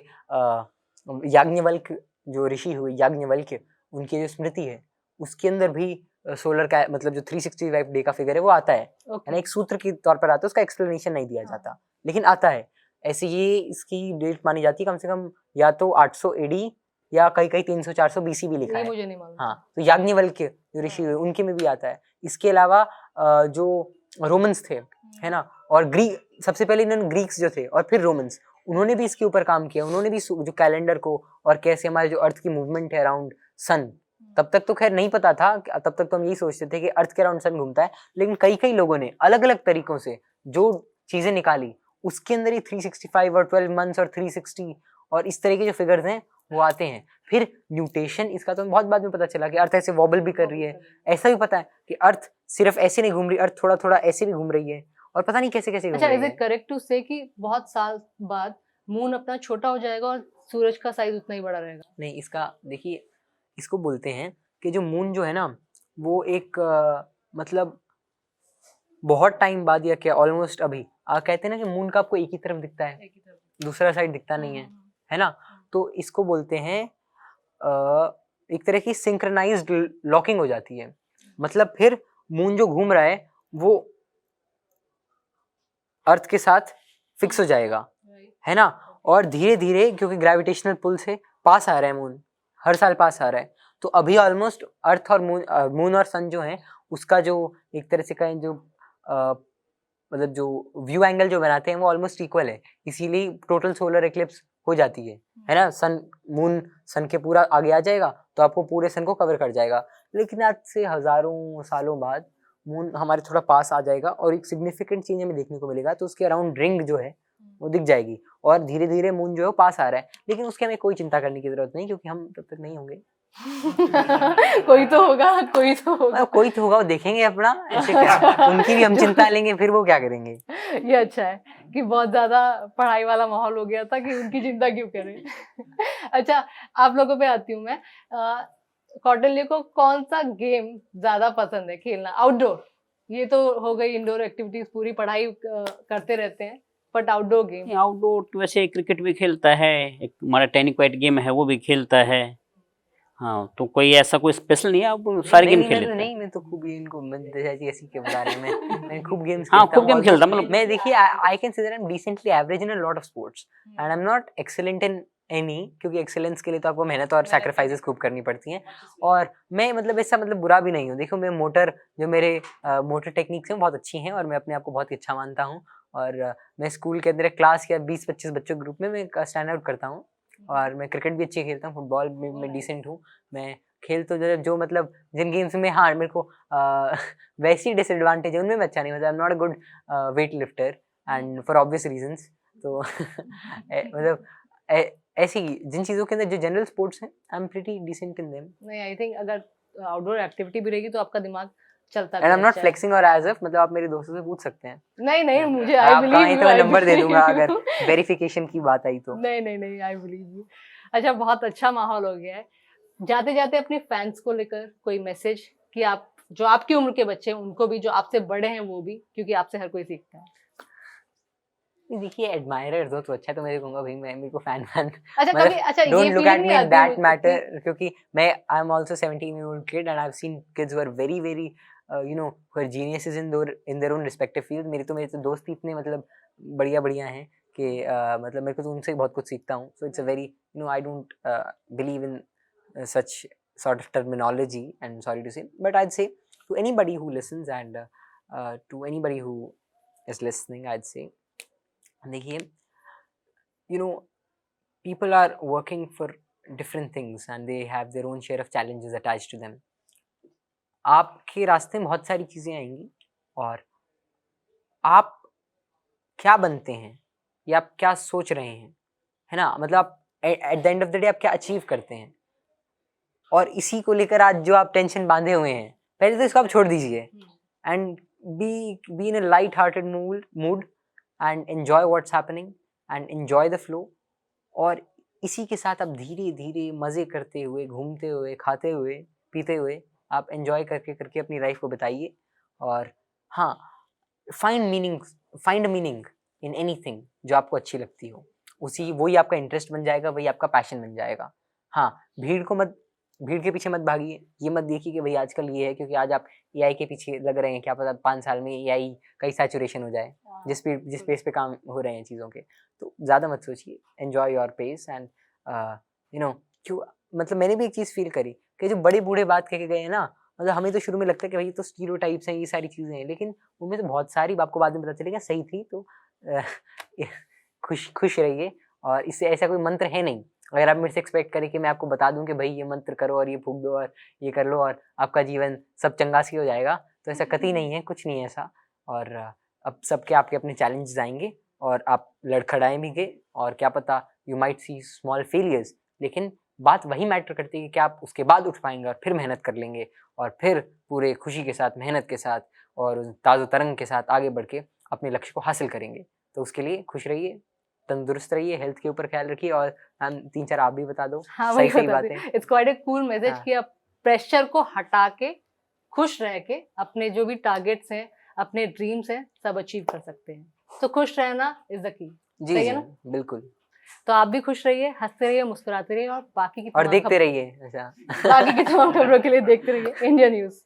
S2: याज्ञवल्क्य जो ऋषि हुए, याज्ञवल्क्य, उनकी जो स्मृति है उसके अंदर भी सोलर का मतलब जो 365 डे का फिगर है वो आता है, है ना। एक सूत्र के तौर पर आता है, उसका एक्सप्लेनेशन नहीं दिया जाता, लेकिन आता है। ऐसे ये इसकी डेट मानी जाती है कम से कम या तो 800 एडी या कई 300-400 बीसी भी लिखा है,
S1: मुझे नहीं मालूम।
S2: हाँ, तो याज्ञवल्क्य जो ऋषि हुए उनके में भी आता है। इसके अलावा जो रोमन्स थे, है ना, और ग्रीक, सबसे पहले इन्होंने ग्रीक्स जो थे और फिर रोमन्स, उन्होंने भी इसके ऊपर काम किया। उन्होंने भी जो कैलेंडर को और कैसे हमारे जो अर्थ की मूवमेंट है अराउंड सन, तब तक तो खैर नहीं पता था, तब तक तो हम यही सोचते थे कि अर्थ के अराउंड सन घूमता है, लेकिन कई लोगों ने अलग अलग तरीकों से जो चीजें निकाली उसके अंदर ही 365 और 12 मंथ्स और 360 और इस तरह के जो फिगर्स हैं वो आते हैं। फिर न्यूटेशन, इसका तो बहुत बाद में पता चला कि अर्थ ऐसे वॉबल भी कर रही है। ऐसा भी पता है कि अर्थ सिर्फ ऐसे नहीं घूम रही, अर्थ थोड़ा थोड़ा ऐसे भी घूम रही है, और पता नहीं कैसे कैसे घूम
S1: अच्छा,
S2: रही
S1: इज
S2: है।
S1: इट करेक्ट टू से कि बहुत साल बाद मून अपना छोटा हो जाएगा और सूरज का साइज उतना ही बड़ा रहेगा?
S2: नहीं, इसका देखिए, इसको बोलते हैं कि जो मून जो है ना वो एक मतलब बहुत टाइम बाद, या क्या ऑलमोस्ट अभी कहते हैं ना कि मून का आपको एक ही तरफ दिखता है, दूसरा साइड दिखता नहीं है ना। तो इसको बोलते हैं एक तरह की सिंक्रोनाइज्ड लॉकिंग हो जाती है। मतलब फिर मून जो घूम रहा है वो अर्थ के साथ फिक्स हो जाएगा, है ना। और धीरे धीरे, क्योंकि ग्रेविटेशनल पुल से पास आ रहा है मून, हर साल पास आ रहा है, तो अभी ऑलमोस्ट अर्थ और मून और सन जो है उसका जो एक तरह से कहें जो मतलब जो व्यू एंगल जो बनाते हैं वो ऑलमोस्ट इक्वल है। इसीलिए टोटल सोलर एक्लिप्स हो जाती है ना। मून सन के पूरा आगे आ जाएगा तो आपको पूरे सन को कवर कर जाएगा। लेकिन आज से हजारों सालों बाद मून हमारे थोड़ा पास आ जाएगा और एक सिग्निफिकेंट चेंज हमें देखने को मिलेगा। तो उसके अराउंड रिंग जो है वो दिख जाएगी और धीरे धीरे मून जो है पास आ रहा है। लेकिन उसके हमें कोई चिंता करने की जरूरत नहीं, क्योंकि हम तब तक नहीं होंगे।
S1: कोई तो होगा, कोई तो होगा,
S2: कोई तो होगा, वो देखेंगे अपना, ऐसे क्या उनकी भी हम चिंता लेंगे, फिर वो क्या करेंगे।
S1: ये अच्छा है कि बहुत ज्यादा पढ़ाई वाला माहौल हो गया था कि उनकी चिंता क्यों करें। अच्छा, आप लोगों पे आती हूँ मैं। कौटिल्य को कौन सा गेम ज्यादा पसंद है खेलना? आउटडोर, ये तो हो गई इंडोर एक्टिविटीज, पूरी पढ़ाई करते रहते हैं, बट आउटडोर गेम?
S3: आउटडोर वैसे क्रिकेट भी खेलता है, एक हमारा टेनिस वाइट गेम है वो भी खेलता है। हाँ, तो कोई ऐसा कोई स्पेशल नहीं है, आप सारे गेम खेल लेते हैं?
S2: नहीं, मैं तो खूब गेम को ऐसी के बता रहे हैं, मैं खूब गेम्स
S3: हाँ,
S2: खेलता
S3: खूब
S2: हूँ
S3: गेम
S2: also।
S3: खेलता हूँ, मतलब
S2: मैं देखिए आई can say that I am decently average in a lot of sports and I am not excellent in any, क्योंकि एक्सीलेंस के लिए तो आपको मेहनत और सैक्रिफाइसेस खूब करनी पड़ती हैं। और मैं मतलब ऐसा मतलब बुरा भी नहीं हूँ, देखो मैं जो मेरे मोटर टेक्निक्स हैं बहुत अच्छी हैं और मैं अपने आप को बहुत ही अच्छा मानता हूँ। और मैं स्कूल के अंदर क्लास या 20-25 बच्चों के ग्रुप में मैं स्टैंड आउट करता हूँ। और मैं क्रिकेट भी अच्छी खेलता हूँ, फुटबॉल में मैं डिसेंट हूँ। मैं खेल तो जो मतलब जिन गेम्स में हाँ मेरे को वैसी डिसएडवांटेज है उनमें मैं अच्छा नहीं, मतलब I am not a good weight lifter and for obvious reasons. तो मतलब ऐसी जिन चीज़ों के अंदर जो जनरल स्पोर्ट्स हैं I am pretty decent in them.
S1: नहीं, आई थिंक अगर आउटडोर एक्टिविटी भी रहेगी तो आपका दिमाग चलता भी
S2: एंड आई एम नॉट
S1: अच्छा है।
S2: फ्लेक्सिंग और एज इफ, मतलब आप मेरे दोस्तों से पूछ सकते हैं।
S1: नहीं नहीं, मुझे आई
S2: आप
S1: बिलीव
S2: कहें
S1: यू,
S2: तो मैं
S1: आई
S2: नंबर दे दूंगा
S1: बिलीव
S2: अगर
S1: यू।
S2: वेरिफिकेशन की बात आई तो।
S1: नहीं नहीं नहीं, आई बिलीव यू। अच्छा, बहुत अच्छा माहौल हो गया है। जाते जाते अपने फैंस को लेकर कोई मैसेज कि आप जो आपकी उम्र के बच्चे हैं उनको भी, जो आपसे बड़े हैं वो भी, क्योंकि आपसे हर कोई सीखता है।
S2: देखिए एडमायरर्स हो तो अच्छा है, तो मैं कहूंगा भाई मैं मेरे को फैन
S1: अच्छा, कभी
S2: मतलब
S1: अच्छा
S2: डोंट
S1: ये
S2: लुक
S1: फीलिंग
S2: एट
S1: नहीं
S2: मी इन
S1: आती
S2: दैट
S1: कि
S2: मैटर, क्योंकि मैं I am also 17 year old kid and I've seen kids who are very very you know who are geniuses in their own respective field। मेरे तो दोस्त ही इतने मतलब बढ़िया हैं कि मतलब मेरे को तो उनसे बहुत कुछ सीखता हूँ। So it's a very you know I don't believe in such sort of terminology and sorry to say, but I'd say to anybody who listens and to anybody who is listening I'd say देखिए you know people are working for different things and they have their own share of challenges attached to them। आपके रास्ते में बहुत सारी चीज़ें आएंगी और आप क्या बनते हैं या आप क्या सोच रहे हैं, है ना, मतलब आप at the end of the day आप क्या अचीव करते हैं, और इसी को लेकर आज जो आप टेंशन बांधे हुए हैं पहले तो इसको आप छोड़ दीजिए and be in a light hearted mood and enjoy what's happening and enjoy the flow. और इसी के साथ आप धीरे धीरे मज़े करते हुए, घूमते हुए, खाते हुए, पीते हुए आप एंजॉय करके करके अपनी लाइफ को बताइए। और हाँ, फाइंड मीनिंग इन एनीथिंग जो आपको अच्छी लगती हो, वही आपका इंटरेस्ट बन जाएगा, वही आपका पैशन बन जाएगा। हाँ, भीड़ के पीछे मत भागिए, ये मत देखिए कि भाई आजकल ये है, क्योंकि आज आप एआई के पीछे लग रहे हैं, क्या पता 5 साल में एआई का ही सैचुरेशन हो जाए जिस पेस पे काम हो रहे हैं चीज़ों के। तो ज़्यादा मत सोचिए, enjoy your pace and you know क्यों, मतलब मैंने भी एक चीज़ फील करी कि जो बड़े बूढ़े बात कह के गए हैं ना, मतलब हमें तो शुरू में लगता है कि भाई ये तो स्टीरियोटाइप्स हैं, ये सारी चीज़ें हैं, लेकिन उनमें से बहुत सारी आपको बाद में पता चलेगा सही थी। तो खुश रहिए, और इससे ऐसा कोई मंत्र है नहीं। अगर आप मेरे से एक्सपेक्ट करें कि मैं आपको बता दूं कि भाई ये मंत्र करो और ये फूंक दो और ये कर लो और आपका जीवन सब चंगा सी हो जाएगा, तो ऐसा कतई नहीं है, कुछ नहीं है ऐसा। और अब सबके आपके अपने चैलेंजेस आएंगे और आप लड़खड़ाएं भी गए, और क्या पता you might C small failures, लेकिन बात वही मैटर करती है कि क्या आप उसके बाद उठ पाएंगे और फिर मेहनत कर लेंगे और फिर पूरे खुशी के साथ, मेहनत के साथ और ताज़ो तरंग के साथ आगे बढ़ के अपने लक्ष्य को हासिल करेंगे। तो उसके लिए खुश रहिए, तंदुरुस्त रहिए, हेल्थ के ऊपर ख्याल रखिए, और मैम 3-4 आप भी बता दो।
S1: हाँ,
S2: सही बातें।
S1: It's quite a cool message कि आप प्रेशर को हटा के, खुश रह के अपने जो भी टारगेट्स हैं, अपने ड्रीम्स हैं, सब अचीव कर सकते हैं। तो खुश रहना इज द की।
S2: जी
S1: सही
S2: जी
S1: है ना?
S2: बिल्कुल।
S1: तो आप भी खुश रहिए, हंसते रहिए, मुस्कुराते रहिए, और बाकी की
S2: और
S1: तमाम
S2: देखते रहिए। अच्छा
S1: बाकी की तमाम खबरों के लिए देखते रहिए इंडिया न्यूज़।